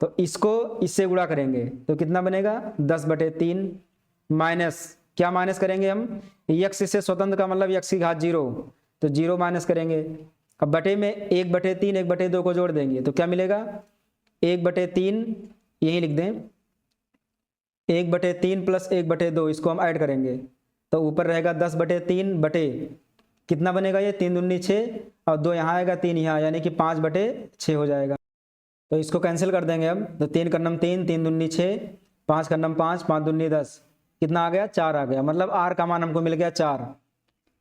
तो इसको इससे गुणा करेंगे तो कितना बनेगा 10/3 माइनस क्या माइनस करेंगे हम, x से स्वतंत्र का मतलब x की घात 0 तो 0 माइनस करेंगे। अब बटे में 1/3 1/2 को जोड़ देंगे तो क्या मिलेगा 1/3, यही लिख दें 1/3 प्लस 1/2 इसको हम ऐड करेंगे तो ऊपर रहेगा 10/3 बटे कितना बनेगा ये 3 दूनी 6 और 2 यहाँ आएगा 3 यहाँ, यानी कि 5/6 हो जाएगा। तो इसको कैंसिल कर देंगे अब, तो 3 का नम 3 3 दूनी 6 5 का नम 5 5 दूनी 10 कितना आ गया 4 आ गया। मतलब r का मान हमको मिल गया 4,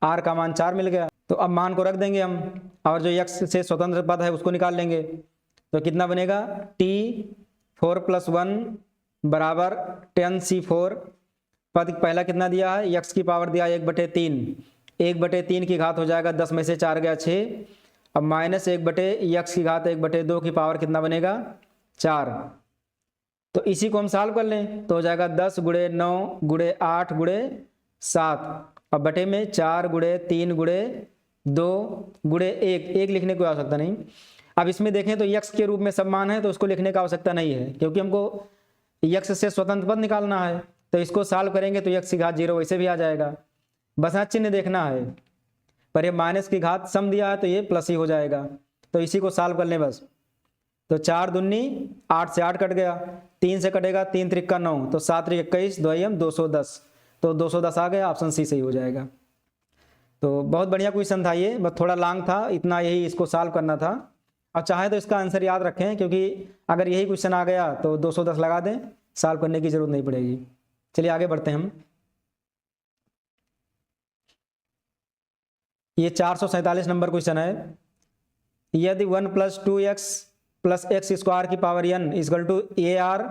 r का मान 4 मिल गया। तो अब मान को रख देंगे हम और जो x से स्वतंत्र पद है उसको निकाल लेंगे तो कितना बनेगा t 4 + 1 बराबर 10c4। पद पहला कितना दिया है x की पावर दिया 1/3, 1/3 की घात हो जाएगा 10 में से 4 गया 6। अब माइनस 1/x की घात 1/2 की पावर कितना बनेगा 4। तो इसी को हम सॉल्व कर लें तो हो जाएगा 10 × 9 × 8 × 7। अब बटे में 4 × 3 × 2 × 1 लिखने की आवश्यकता नहीं। अब इसमें देखें तो x के रूप में सब मान है तो उसको लिखने की आवश्यकता नहीं है, क्योंकि हमको x से स्वतंत्र पद निकालना है। तो इसको सॉल्व करेंगे तो x की घात 0 वैसे भी आ जाएगा, बस यहाँ चिन्ह देखना है। पर ये माइनस की घात सम दिया है तो ये प्लस ही हो जाएगा। तो इसी को सॉल्व कर लें बस। तो 4 दूनी 8 से 8 कट गया, 3 से कटेगा 3 त्रिक 9 तो 7 त्रिक 21 2 210 तो 210 आ गया, ऑप्शन सी सही हो जाएगा। तो बहुत बढ़िया क्वेश्चन था ये, बस थोड़ा लॉन्ग था, इतना यही इसको सॉल्व करना था। अब चाहे तो इसका आंसर याद रखें, क्योंकि अगर यही क्वेश्चन आ गया तो 210 लगा दें, सॉल्व करने की जरूरत नहीं पड़ेगी। चलिए आगे बढ़ते हैं हम। ये 447 नंबर क्वेश्चन है। यदि 1 + 2x + x² की पावर n = AR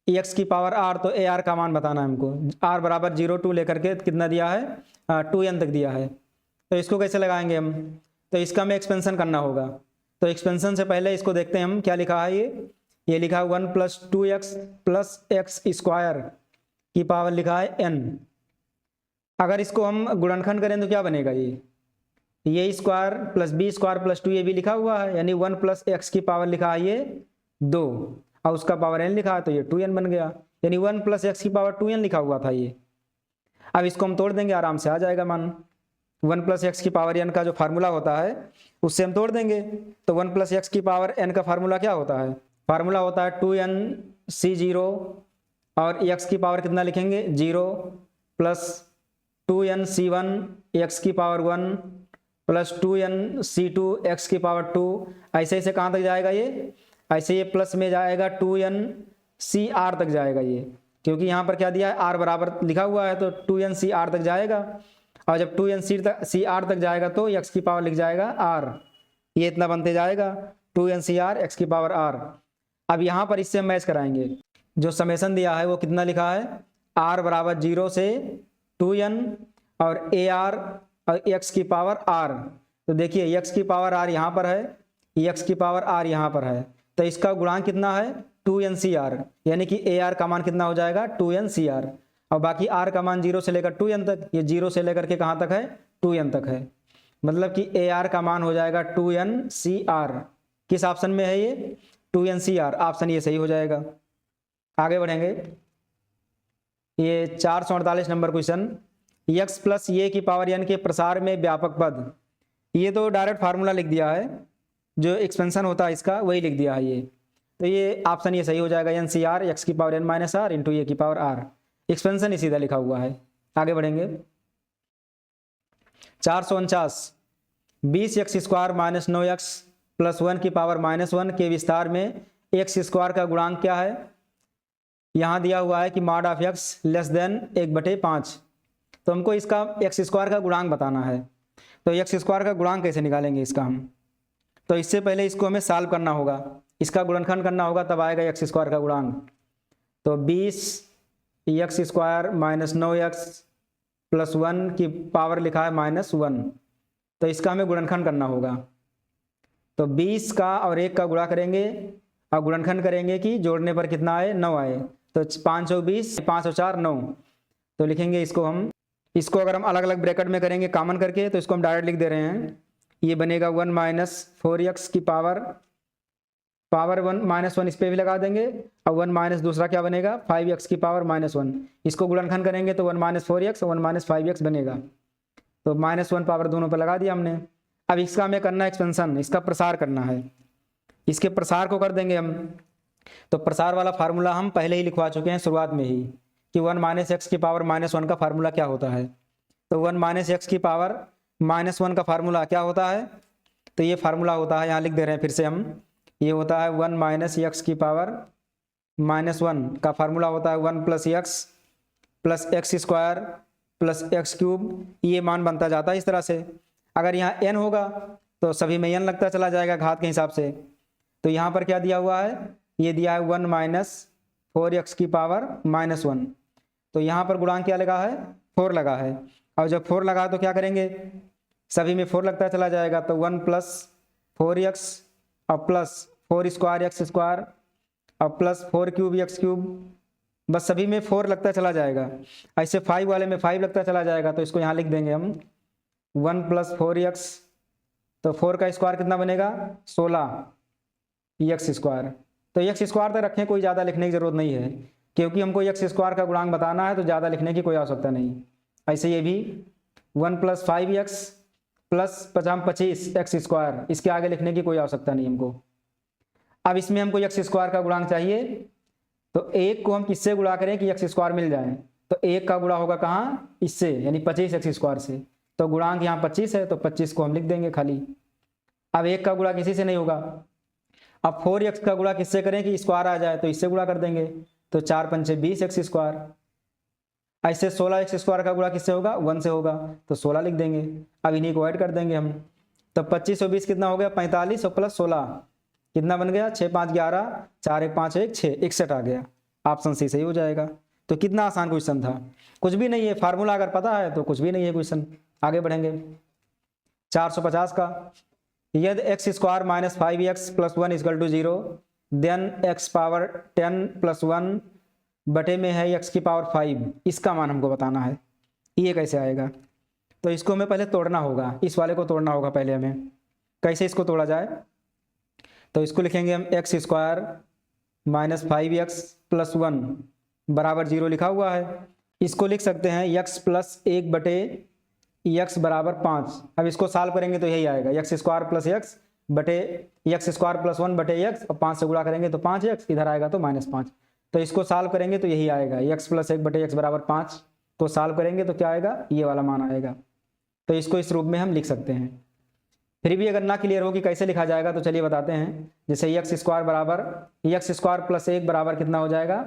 x की पावर r, तो AR का मान बताना है हमको। r बराबर 0 to लेकर के कितना दिया है 2n तक दिया है। तो इसको कैसे लगाएंगे हम, तो इसका हमें एक्सपेंशन करना होगा। तो एक्सपेंशन से पहले इसको देखते हैं हम क्या लिखा है। ये लिखा है 1 + 2x + x² की पावर लिखा है n। अगर इसको हम गुणनखंड करें तो क्या बनेगा, ये square plus B square plus 2 ये भी लिखा हुआ है, यानी 1 + x की पावर लिखा है ये 2 और उसका पावर n लिखा है तो ये 2n बन गया, यानी 1 + x की पावर 2n लिखा हुआ था ये। अब इसको हम तोड़ देंगे, आराम से आ जाएगा मान। 1 + x की पावर n का जो फार्मूला होता है उससे हम तोड़ देंगे। तो 1 + x की पावर n का फार्मूला क्या होता है, फार्मूला होता है 2nc0 और x की पावर कितना लिखेंगे 0 + 2nc1 x की पावर 1 + 2nc2 x की पावर 2। ऐसे ऐसे कहाँ तक जाएगा ये, ऐसे ये प्लस में जाएगा 2ncr तक जाएगा ये, क्योंकि यहाँ पर क्या दिया है r बराबर लिखा हुआ है तो 2ncr तक जाएगा। और जब 2ncr तक जाएगा तो x की पावर लिख जाएगा r, ये इतना बनते जाएगा 2ncr x की पावर r। अब यहाँ पर इससे मैच कराएंगे, जो समेसन दिया है वो कितना लिखा है r बराबर 0 से 2n और ar और x की पावर r। तो देखिए x की पावर r यहाँ पर है, x की पावर r यहाँ पर है, तो इसका गुणांक कितना है 2ncr, यानी कि ar का मान कितना हो जाएगा 2ncr और बाकी r का मान 0 से लेकर 2n तक, ये 0 से लेकर के कहाँ तक है 2n तक है, मतलब कि ar का मान हो जाएगा 2ncr। किस ऑप्शन में है ये 2ncr, ऑप्शन ये सही हो जाएगा। आगे बढ़ेंगे। ये 448 नंबर क्वेश्चन, x + a की पावर n के प्रसार में व्यापक पद। ये तो डायरेक्ट फार्मूला लिख दिया है, जो एक्सपेंशन होता है इसका वही लिख दिया है ये, तो ये ऑप्शन ये सही हो जाएगा NCR x की power n - r into a की पावर r, एक्सपेंशन ही सीधा लिखा हुआ है। आगे बढ़ेंगे। 449 20x² - 9x + 1 की पावर -1 के विस्तार में x² का गुणांक क्या है। यहाँ दिया हुआ है कि mod of x < 1/5, तो हमको इसका x² का गुणांक बताना है। तो x² का गुणांक कैसे निकालेंगे इसका हम, तो इससे पहले इसको हमें सॉल्व करना होगा, इसका गुणनखंड करना होगा तब आएगा x² का गुणांक। तो 20x² - 9x + 1 की पावर लिखा है -1, तो इसका हमें गुणनखंड करना होगा। तो 20 का और 1 का गुणा करेंगे और गुणनखंड करेंगे कि जोड़ने पर कितना आए, 9 आए। तो 5 और 20, 5 और 4 9। तो लिखेंगे इसको अगर हम अलग अलग ब्रैकेट में करेंगे कॉमन करके, तो इसको हम डायरेक्ट लिख दे रहे हैं। ये बनेगा 1 माइनस 4x की पावर 1 माइनस 1 इस पर भी लगा देंगे, और 1 माइनस दूसरा क्या बनेगा 5x की पावर -1। इसको गुणनखंड करेंगे तो 1 माइनस 4x और 1 माइनस 5x बनेगा। तो -1 पावर दोनों पर लगा दिया हमने। अब इसका हमें करना है एक्सपेंशन, इसका प्रसार करना है। इसके प्रसार को कर देंगे हम। तो प्रसार वाला फार्मूला हम पहले ही लिखवा चुके हैं शुरुआत में ही, कि 1 माइनस एक्स की पावर -1 का फार्मूला क्या होता है। तो 1 माइनस एक्स की पावर -1 का फार्मूला क्या होता है, तो ये फार्मूला होता है, यहाँ लिख दे रहे हैं फिर से हम। ये होता है 1 माइनस एक्स की पावर -1 का फार्मूला होता है 1 plus x plus x square plus x cube. ये मान बनता जाता है इस तरह से। अगर यहाँ n होगा तो सभी में n लगता चला जाएगा घात के हिसाब से। तो यहाँ पर क्या दिया हुआ है, ये दिया है 1 माइनस 4x की पावर -1। तो यहाँ पर गुणांक क्या लगा है, 4 लगा है। और जब 4 लगा तो क्या करेंगे, सभी में 4 लगता चला जाएगा। तो 1 प्लस 4x और प्लस 4 स्क्वायर एक्स स्क्वायर और प्लस 4 क्यूब एक्स क्यूब, बस सभी में 4 लगता चला जाएगा। ऐसे 5 वाले में 5 लगता चला जाएगा। तो इसको यहाँ लिख देंगे हम 1 प्लस 4x, तो 4 का स्क्वायर कितना बनेगा 16 एक्स स्क्वायर। तो एक्स स्क्वायर तक रखें, कोई ज़्यादा लिखने की जरूरत नहीं है, क्योंकि हमको एक्स स्क्वायर का गुणांक बताना है, तो ज़्यादा लिखने की कोई आवश्यकता नहीं। ऐसे ये भी 1 plus 5x plus 25 x square, इसके आगे लिखने की कोई आवश्यकता नहीं हमको। अब इसमें हमको एक्स स्क्वायर का गुणांक चाहिए, तो 1 को हम किससे गुणा करें कि एक्स स्क्वायर मिल जाए। तो 1 का गुणा होगा कहाँ, इससे, यानी 25 एक्स स्क्वायर से। तो गुणांक यहाँ 25 है, तो 25 को हम लिख देंगे खाली। अब 1 का गुणा किसी से नहीं होगा। अब 4x का गुणा किससे करें कि स्क्वायर आ जाए, तो इससे गुणा कर देंगे। तो 4 पंचे 20 एक्स स्क्वायर। ऐसे 16 एक्स स्क्वायर का गुणा किससे होगा, 1 से होगा, तो 16 लिख देंगे। अब इन्हीं को ऐड कर देंगे हम। तो 25 और 20 कितना हो गया 45 और प्लस 16 कितना बन गया 6 5 11, 4 1 5 1 6, 61 आ गया। ऑप्शन सी सही हो जाएगा। तो कितना आसान क्वेश्चन था, कुछ भी नहीं है। फार्मूला अगर पता है तो कुछ भी नहीं है क्वेश्चन। आगे बढ़ेंगे 450 का, यदि X square minus 5x plus 1 equal to 0, then X power 10 plus 1 बटे में है एक्स की पावर 5, इसका मान हमको बताना है। ये कैसे आएगा, तो इसको हमें पहले तोड़ना होगा, इस वाले को तोड़ना होगा पहले हमें। कैसे इसको तोड़ा जाए, तो इसको लिखेंगे हम x square minus 5x plus 1 बराबर 0 लिखा हुआ है। इसको लिख सकते हैं x प्लस 1 बटे x बराबर 5। अब इसको सॉल्व करेंगे तो यही आएगा, एक्स स्क्वायर प्लस एक्स बटे एक्स स्क्वायर प्लस 1 बटे एक्स, और 5 से गुणा करेंगे तो 5x, इधर आएगा तो -5। तो इसको सॉल्व करेंगे तो यही आएगा, x प्लस 1 बटे एक्स बराबर 5 को सॉल्व करेंगे तो क्या आएगा, ये वाला मान आएगा। तो इसको इस रूप में हम लिख सकते हैं। फिर भी अगर ना क्लियर हो कि कैसे लिखा जाएगा तो चलिए बताते हैं। जैसे एक्स स्क्वायर बराबर एक्स स्क्वायर प्लस 1 बराबर कितना हो जाएगा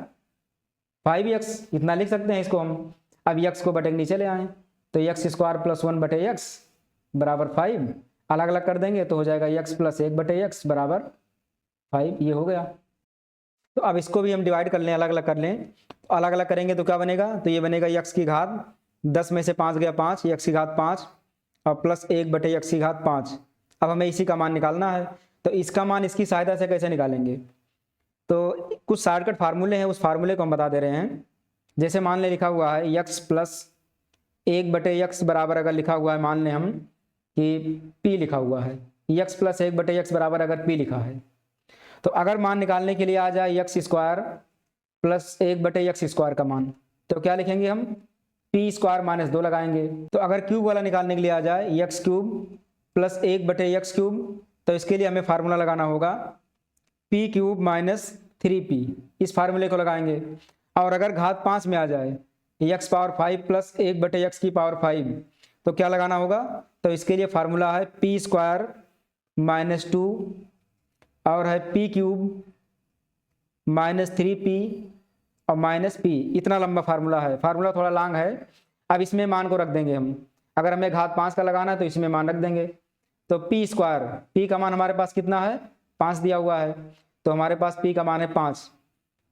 5x, इतना लिख सकते हैं इसको हम। अब x को बटे के नीचे ले आए, तो एक्स स्क्वायर प्लस 1 बटे एक्स बराबर 5, अलग अलग कर देंगे तो हो जाएगा x प्लस 1 बटे एक्स बराबर 5, ये हो गया। तो अब इसको भी हम डिवाइड कर लें, अलग अलग कर लें। तो अलग अलग करेंगे तो क्या बनेगा, तो ये बनेगा x की घात 10 में से 5 गया 5, x की घात 5 और प्लस 1 बटे x की घात 5। अब हमें इसी का मान निकालना है, तो इसका मान इसकी सहायता से कैसे निकालेंगे, तो कुछ शॉर्टकट फार्मूले हैं, उस फार्मूले को हम बता दे रहे हैं। जैसे मान ले लिखा हुआ है x प्लस 1 बटे एक्स बराबर, अगर लिखा हुआ है मान लें हम कि p लिखा हुआ है, x प्लस 1 बटे एक्स बराबर अगर p लिखा है, तो अगर मान निकालने के लिए आ जाए एक्स स्क्वायर प्लस 1 बटे एक्स स्क्वायर का मान, तो क्या लिखेंगे हम p स्क्वायर माइनस 2 लगाएंगे। तो अगर क्यूब वाला निकालने के लिए आ जाए एक्स क्यूब प्लस 1 बटे एक्स क्यूब, तो इसके लिए हमें फार्मूला लगाना होगा p क्यूब माइनस 3p, इस फार्मूले को लगाएंगे। और अगर घात 5 में आ जाए x पावर 5 प्लस 1 बटे एक्स की पावर 5, तो क्या लगाना होगा, तो इसके लिए फार्मूला है p स्क्वायर माइनस 2 और है p क्यूब माइनस 3p और माइनस p। इतना लंबा फार्मूला है, फार्मूला थोड़ा लॉन्ग है। अब इसमें मान को रख देंगे हम, अगर हमें घात 5 का लगाना है तो इसमें मान रख देंगे। तो p स्क्वायर, p का मान हमारे पास कितना है 5 दिया हुआ है, तो हमारे पास p का मान है 5,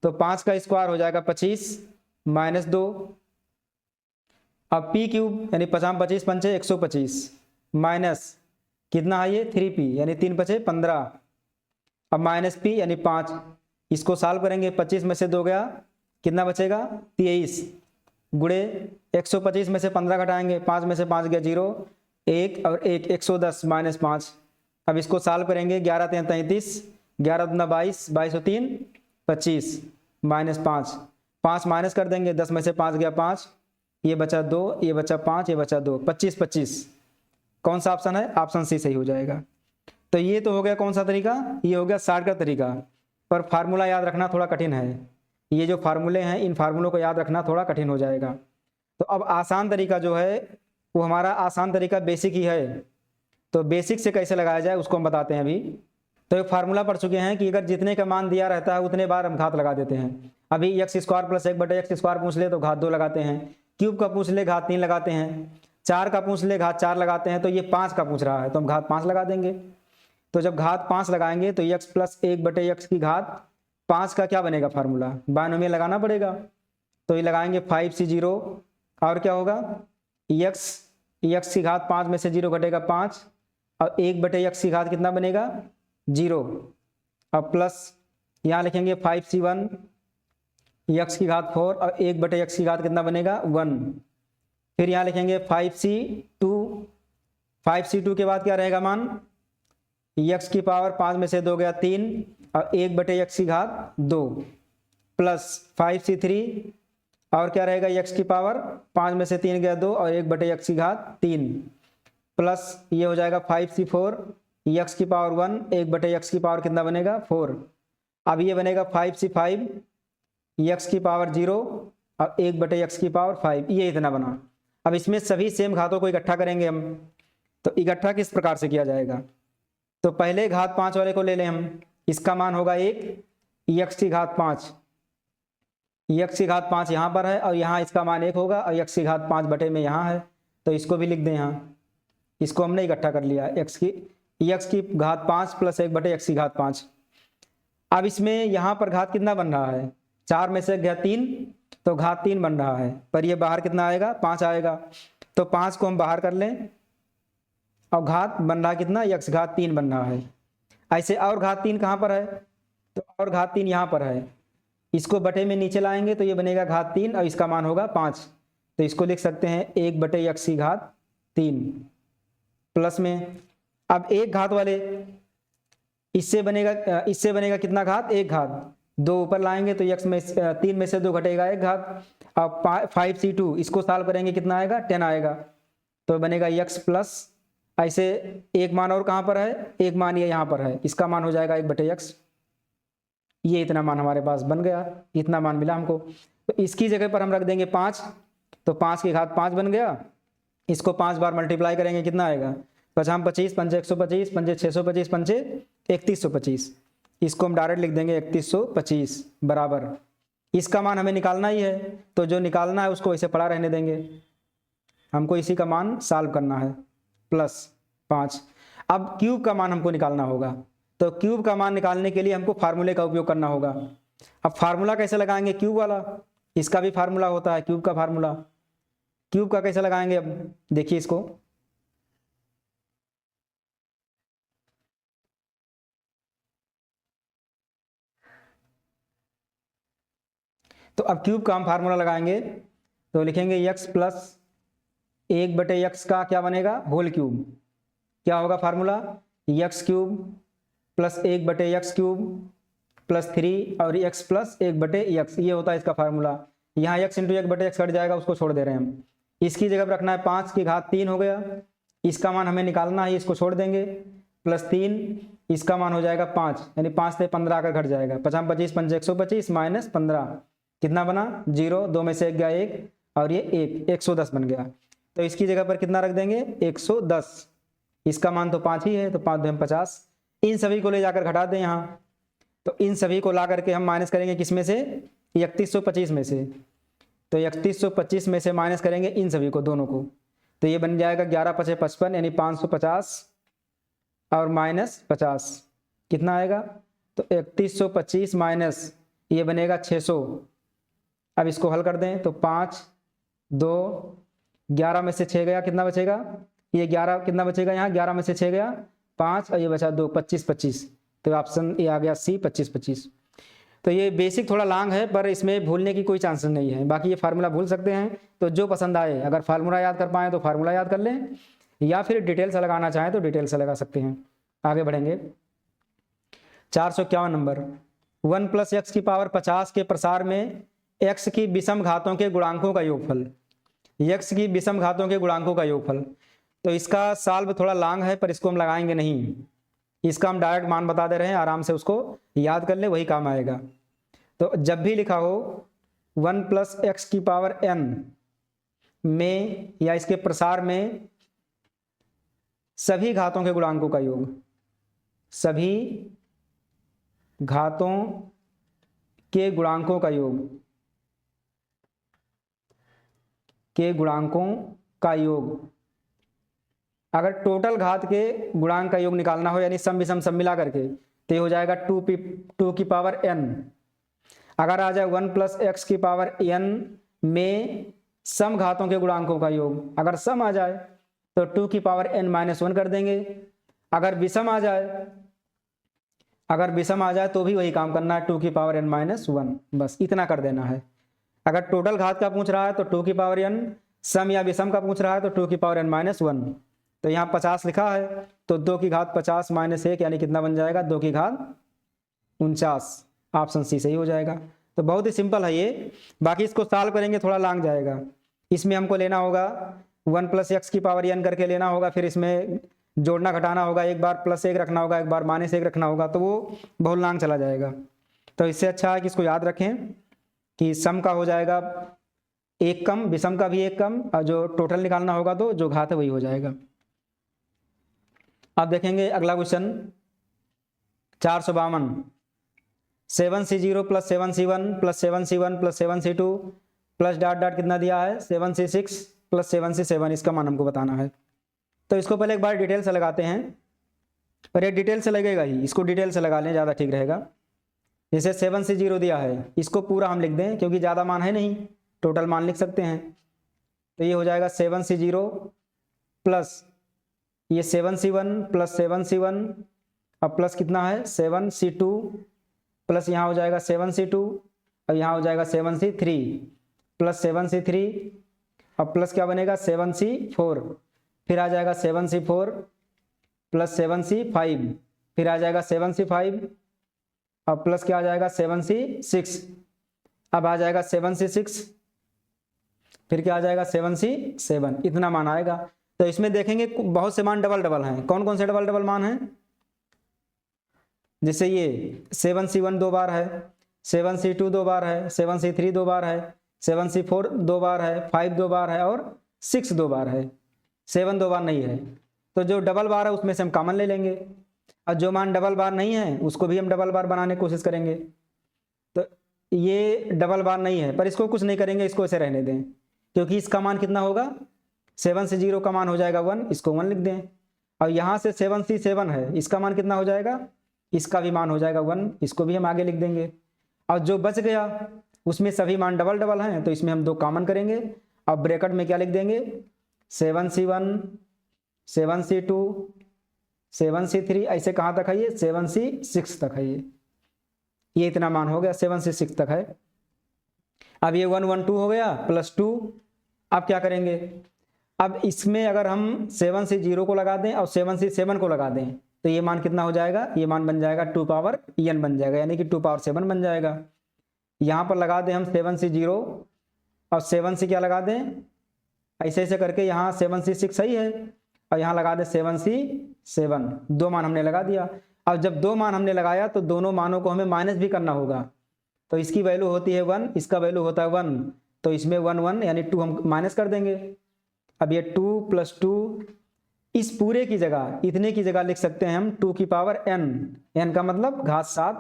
तो 5 का स्क्वायर हो जाएगा 25 माइनस 2। अब p क्यूब यानी 50 25 पंचे 125 माइनस कितना है ये 3p यानी 3 बचे 15, अब माइनस p यानी 5, इसको सॉल्व करेंगे 25 में से 2 गया कितना बचेगा 23, गुणे 125 में से 15 घटाएंगे 5 में से 5 गया 0, 1 और 1 110 माइनस 5। अब इसको सॉल्व करेंगे 11 3 33, 11 दूना 22, 22 और 3 25 माइनस 5, 5 माइनस कर देंगे 10 में से 5 गया 5, ये बचा 2, ये बचा 5, ये बचा 2, 25 25। कौन सा ऑप्शन है? ऑप्शन सी सही हो जाएगा। तो ये तो हो गया कौन सा तरीका, ये हो गया शॉर्ट का तरीका, पर फार्मूला याद रखना थोड़ा कठिन है। ये जो फार्मूले हैं इन फार्मूलों को याद रखना थोड़ा कठिन हो जाएगा। तो अब आसान तरीका जो है वो हमारा आसान तरीका बेसिक ही है। तो बेसिक से कैसे लगाया जाए उसको हम बताते हैं अभी। तो एक फार्मूला पढ़ चुके हैं कि अगर जितने का मान दिया रहता है उतने बार हम घात लगा देते हैं। अभी एक्स स्क्वायर प्लस 1/x² पूछ ले तो घात 2 लगाते हैं, क्यूब का पूछ ले घात 3 लगाते हैं, 4 का पूछ ले घात 4 लगाते हैं। तो ये 5 का पूछ रहा है तो हम घात 5 लगा देंगे। तो जब घात 5 लगाएंगे तो x प्लस 1/x की घात 5 का क्या बनेगा फार्मूला, बाइनोमियल लगाना पड़ेगा। तो ये लगाएंगे 5c0 और क्या होगा x की घात 5 में से 0 घटेगा 5 और 1/x की घात कितना बनेगा 0। अब प्लस यहाँ लिखेंगे 5c1 x की घात 4 और 1/x की घात कितना बनेगा 1। फिर यहाँ लिखेंगे 5c2 के बाद क्या रहेगा मान x की पावर 5 में से 2 गया 3 और 1/x की घात 2 प्लस 5c3 और क्या रहेगा x की पावर 5 में से 3 गया 2 और 1/x की घात 3 प्लस ये हो जाएगा 5c4 x की पावर 1 1/x की पावर कितना बनेगा 4। अब ये बनेगा 5c5 x की पावर 0 और 1/x की पावर 5, ये इतना बना। अब इसमें सभी सेम घातों को इकट्ठा करेंगे हम। तो इकट्ठा किस प्रकार से किया जाएगा, तो पहले घात 5 वाले को ले लें हम, इसका मान होगा 1, x की घात 5, x की घात 5 यहाँ पर है और यहाँ इसका मान 1 होगा और x की घात 5 बटे में यहाँ है तो इसको भी लिख दें यहाँ। इसको हमने इकट्ठा कर लिया x की घात 5 प्लस 1/x की घात 5। अब इसमें यहाँ पर घात कितना बन रहा है 4 में से गया 3 तो घात 3 बन रहा है, पर ये बाहर कितना आएगा 5 आएगा। तो 5 को हम बाहर कर लें और घात बन रहा कितना x घात 3 बन रहा है। ऐसे और घात 3 कहाँ पर है, तो और घात 3 यहाँ पर है, इसको बटे में नीचे लाएंगे तो ये बनेगा घात 3 और इसका मान होगा 5। तो इसको लिख सकते हैं 1/x की घात 3 प्लस में अब एक घात वाले इससे बनेगा कितना घात 1 घात, 2 ऊपर लाएंगे तो x में 3 में से 2 घटेगा 1 घात। अब 5c2 इसको सॉल्व करेंगे कितना आएगा 10 आएगा तो बनेगा x प्लस ऐसे एक मान और कहाँ पर है, एक मान ये यहाँ पर है, इसका मान हो जाएगा 1/x। ये इतना मान हमारे पास बन गया, इतना मान मिला हमको। तो इसकी जगह पर हम रख देंगे 5, तो 5 की घात 5 बन गया। इसको 5 बार मल्टीप्लाई करेंगे कितना आएगा 5 25 5 125 5 625 5 3125। इसको हम डायरेक्ट लिख देंगे 3125 बराबर, इसका मान हमें निकालना ही है तो जो निकालना है उसको ऐसे पड़ा रहने देंगे, हमको इसी का मान सॉल्व करना है प्लस 5। अब क्यूब का मान हमको निकालना होगा, तो क्यूब का मान निकालने के लिए हमको फार्मूले का उपयोग करना होगा। अब फार्मूला कैसे लगाएंगे क्यूब वाला, इसका भी फार्मूला होता है क्यूब का फार्मूला। क्यूब का कैसे लगाएंगे अब देखिए इसको, तो अब क्यूब का हम फार्मूला लगाएंगे तो लिखेंगे x प्लस 1/x का क्या बनेगा होल क्यूब, क्या होगा formula x cube plus 1/x cube plus 3 और x प्लस 1/x, ये होता है इसका फार्मूला। यहाँ x इंटू 1/x कट जाएगा, उसको छोड़ दे रहे हैं हम। इसकी जगह पर रखना है 5 की घात 3 हो गया, इसका मान हमें निकालना है, इसको छोड़ देंगे प्लस 3, इसका मान हो जाएगा 5 यानी 5 से 15 आकर घट जाएगा 5 25 5 125 माइनस 15 कितना बना 0, 2 में से 1 गया 1 और ये 110 बन गया। तो इसकी जगह पर कितना रख देंगे 110, इसका मान तो 5 ही है तो 5 2 50। इन सभी को ले जाकर घटा दें यहाँ, तो इन सभी को ला करके हम माइनस करेंगे किस में से 3125 में से, तो 3125 में से माइनस करेंगे इन सभी को दोनों को, तो ये बन जाएगा 11 5 55 यानी 550 और माइनस 50 कितना आएगा, तो 3125 माइनस ये बनेगा 600। अब इसको हल कर दें तो 5 2 11 में से 6 गया कितना बचेगा ये 11 कितना बचेगा यहाँ, 11 में से 6 गया 5 और ये बचा 2, 25 25। तो ऑप्शन ये आ गया सी 25 25। तो ये बेसिक थोड़ा लॉन्ग है पर इसमें भूलने की कोई चांसेस नहीं है, बाकी ये फार्मूला भूल सकते हैं। तो जो पसंद आए, अगर फार्मूला याद कर पाएँ तो फार्मूला याद कर लें, या फिर डिटेल से लगाना चाहें तो डिटेल से लगा सकते हैं। आगे बढ़ेंगे 451 नंबर। 1 + x की पावर 50 के प्रसार में x की विषम घातों के गुणांकों का योगफल, x की विषम घातों के गुणांकों का योगफल। तो इसका सॉल्व थोड़ा लॉन्ग है पर इसको हम लगाएंगे नहीं, इसका हम डायरेक्ट मान बता दे रहे हैं, आराम से उसको याद कर ले, वही काम आएगा। तो जब भी लिखा हो 1 + x की पावर n में या इसके प्रसार में सभी घातों के गुणांकों का योग, सभी घातों के गुणांकों का योग, के गुणांकों का योग। अगर टोटल घात के गुणांक का योग निकालना हो, यानी सम विषम सब मिला करके, तो ये हो जाएगा 2 की पावर n। अगर आ जाए 1 + x की पावर n में सम घातों के गुणांकों का योग, अगर सम आ जाए तो 2 की पावर n - 1 कर देंगे। अगर विषम आ जाए, अगर विषम आ जाए तो भी वही काम करना है, 2 की पावर n - 1, बस इतना कर देना है। अगर टोटल घात का पूछ रहा है तो 2 की पावर n, सम या विषम का पूछ रहा है तो 2 की पावर n - 1। तो यहाँ 50 लिखा है तो 2 की घात 50 - 1 यानी कितना बन जाएगा, 2 की घात 49। ऑप्शन सी सही हो जाएगा। तो बहुत ही सिंपल है ये, बाकी इसको सॉल्व करेंगे थोड़ा लॉन्ग जाएगा। इसमें हमको लेना होगा 1 + x की पावर n करके लेना होगा, फिर इसमें जोड़ना घटाना होगा, एक बार +1 रखना होगा, एक बार -1 रखना होगा, तो वो बहुत लॉन्ग चला जाएगा। तो इससे अच्छा है कि इसको याद रखें कि सम का हो जाएगा एक कम, विषम का भी एक कम, और जो टोटल निकालना होगा तो जो घात है वही हो जाएगा। अब देखेंगे अगला question 452। 7c0 + 7c1 + 7c1 + 7c2 plus dot dot कितना दिया है, 7c6 + 7c7, इसका मान हमको बताना है। तो इसको पहले एक बार डिटेल से लगाते हैं, और ये डिटेल से लगेगा ही, इसको डिटेल से लगा लें, ज़्यादा ठीक रहेगा। जैसे 7c0 दिया है, इसको पूरा हम लिख दें क्योंकि ज़्यादा मान है नहीं, टोटल मान लिख सकते हैं। तो ये हो जाएगा 7c0 प्लस ये 7c1 + 7c1, अब प्लस कितना है 7c2, प्लस यहाँ हो जाएगा 7c2, और यहाँ हो जाएगा 7c3 प्लस 7c3, अब प्लस क्या बनेगा 7c4, फिर आ जाएगा 7c4 प्लस 7c5, फिर आ जाएगा 7c5, अब प्लस क्या आ जाएगा 7c6, अब आ जाएगा 7c6, फिर क्या आ जाएगा 7c7, इतना मान आएगा। तो इसमें देखेंगे बहुत से मान डबल डबल हैं। कौन कौन से डबल डबल मान हैं, जैसे ये 7c1 2 बार है, 7c2 2 बार है, 7c3 2 बार है, 7c4 2 बार है, 5 2 बार है और 6 2 बार है, 7 2 बार नहीं है। तो जो डबल बार है उसमें से हम कॉमन ले लेंगे, और जो मान डबल बार नहीं है उसको भी हम डबल बार बनाने की कोशिश करेंगे। तो ये डबल बार नहीं है पर इसको कुछ नहीं करेंगे, इसको ऐसे रहने दें, क्योंकि इसका मान कितना होगा 7c0 का मान हो जाएगा 1, इसको 1 लिख दें। और यहाँ से 7c7 है, इसका मान कितना हो जाएगा, इसका भी मान हो जाएगा 1, इसको भी हम आगे लिख देंगे। और जो बच गया उसमें सभी मान डबल डबल हैं, तो इसमें हम 2 कॉमन करेंगे। अब ब्रैकेट में क्या लिख देंगे 7c1 7c2 7c3, ऐसे कहाँ तक है ये 7c6 तक है, ये इतना मान हो गया 7c6 तक है। अब ये 1 1 2 हो गया प्लस 2। अब क्या करेंगे, अब इसमें अगर हम 7c0 को लगा दें और 7c7 को लगा दें तो ये मान कितना हो जाएगा, ये मान बन जाएगा 2 पावर n बन जाएगा, यानी कि 2 पावर 7 बन जाएगा। यहाँ पर लगा दें हम 7c0 और 7c क्या लगा दें, ऐसे ऐसे करके यहाँ 7c6 सही है, और यहाँ लगा दें 7c7, 2 मान हमने लगा दिया। अब जब 2 मान हमने लगाया तो दोनों मानों को हमें माइनस भी करना होगा, तो इसकी वैल्यू होती है 1, इसका वैल्यू होता है 1, तो इसमें 1 1 यानी 2 हम माइनस कर देंगे। अब ये 2 + 2, इस पूरे की जगह इतने की जगह लिख सकते हैं हम 2 की पावर n, n का मतलब घात 7,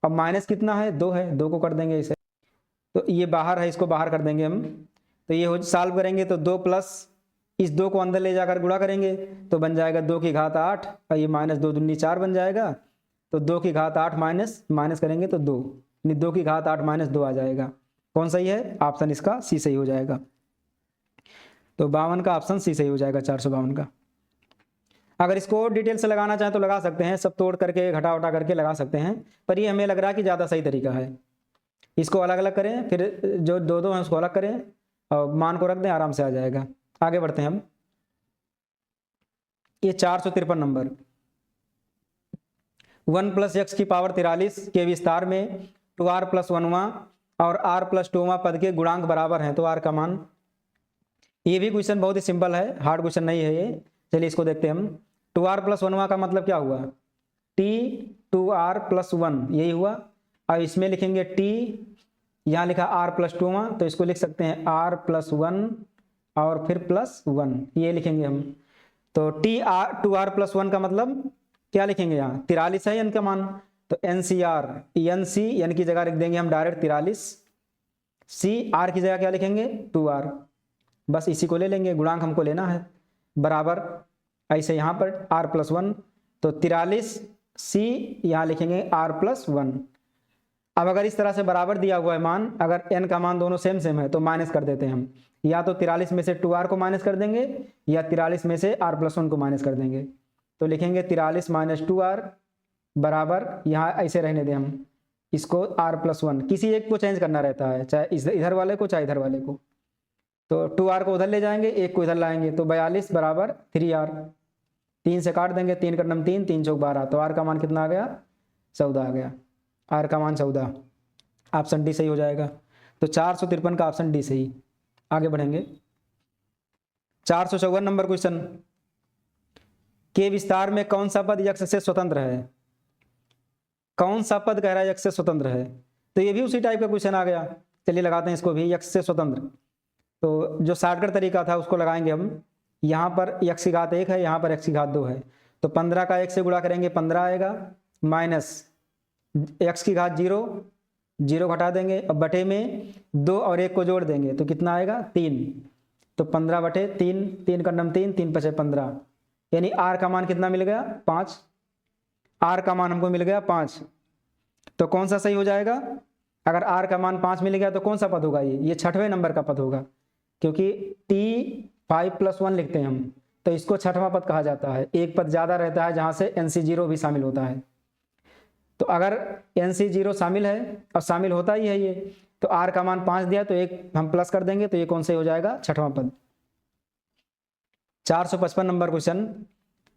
अब माइनस कितना है 2 है, 2 को कर देंगे इसे, तो ये बाहर है, इसको बाहर कर देंगे हम। तो ये हो सॉल्व करेंगे तो 2 प्लस इस 2 को अंदर ले जाकर गुणा करेंगे तो बन जाएगा 2 की घात 8, और ये -2 दूनी 4 बन जाएगा। तो 2 की घात 8 माइनस करेंगे तो 2, यानी 2 की घात 8 - 2 आ जाएगा। कौन सही है, ऑप्शन इसका सी सही हो जाएगा। तो 52 का ऑप्शन सी सही हो जाएगा, 452 का। अगर इसको डिटेल से लगाना चाहें तो लगा सकते हैं, सब तोड़ करके घटा उठा करके लगा सकते हैं, पर ये हमें लग रहा है कि ज़्यादा सही तरीका है। इसको अलग अलग करें, फिर जो दो दो हैं उसको अलग करें और मान को रख दें, आराम से आ जाएगा। आगे बढ़ते हैं हम। ये 453 नंबर, 1 + x की पावर 43 के विस्तार में 2r + 1वां और r + 2वां पद के गुणांक बराबर हैं, तो r का मान। ये भी क्वेश्चन बहुत ही सिंपल है, हार्ड क्वेश्चन नहीं है ये। चलिए इसको देखते हैं हम। 2r + 1वां का मतलब क्या हुआ, t 2r + 1 यही हुआ। अब इसमें लिखेंगे t, यहाँ लिखा r + 2वां, तो इसको लिख सकते हैं r + 1 और फिर +1, ये लिखेंगे हम। तो 2r + 1 का मतलब क्या लिखेंगे, यहाँ 43 है n का मान, तो NCR, NC n की जगह लिख देंगे हम डायरेक्ट 43, C r की जगह क्या लिखेंगे 2r, बस इसी को ले लेंगे, गुणांक हमको लेना है, बराबर ऐसे यहाँ पर r + 1, तो 43 C यहाँ लिखेंगे r + 1। अब अगर इस तरह से बराबर दिया हुआ है मान, अगर n का मान दोनों सेम सेम है तो माइनस कर देते हैं हम, या तो 43 में से 2r को माइनस कर देंगे या 43 में से r + 1 को माइनस कर देंगे। तो लिखेंगे 43 - 2r बराबर, यहाँ ऐसे रहने दें हम इसको r + 1, किसी एक को चेंज करना रहता है, चाहे इधर वाले को चाहे इधर वाले को। तो 2r को उधर ले जाएंगे, एक को इधर लाएंगे, तो 42 = 3r, 3 से काट देंगे, 3 × 3 3 × 12, तो r का मान कितना आ गया 14 आ गया, r का मान 14, ऑप्शन डी सही हो जाएगा। तो 453 का ऑप्शन डी सही। आगे बढ़ेंगे। 454 नंबर क्वेश्चन, के विस्तार में कौन सा पद x से स्वतंत्र है, कौन सा पद कह रहा है x से स्वतंत्र है, तो ये भी उसी टाइप का क्वेश्चन आ गया। चलिए लगाते हैं इसको भी, x से स्वतंत्र। तो जो शॉर्टकट तरीका था उसको लगाएंगे हम। यहाँ पर x की घात 1 है, यहाँ पर x की घात 2 है, तो 15 का 1 से गुणा करेंगे 15 आएगा, माइनस x की घात 0, 0 घटा देंगे, अब बटे में 2 और 1 को जोड़ देंगे तो कितना आएगा 3, तो 15/3, 3 × 3 3 × 5 15, यानी r का मान कितना मिल गया 5, r का मान हमको मिल गया 5। तो कौन सा सही हो जाएगा, अगर r का मान 5 मिल गया तो कौन सा पद होगा, ये 6वें नंबर का पद होगा, क्योंकि t 5 + 1 लिखते हैं हम, तो इसको 6वां पद कहा जाता है। एक पद ज़्यादा रहता है जहाँ से NC0 भी शामिल होता है, तो अगर NC0 शामिल है और शामिल होता ही है ये, तो r का मान 5 दिया तो एक हम प्लस कर देंगे, तो ये कौन से हो जाएगा 6वां पद। 455 number question,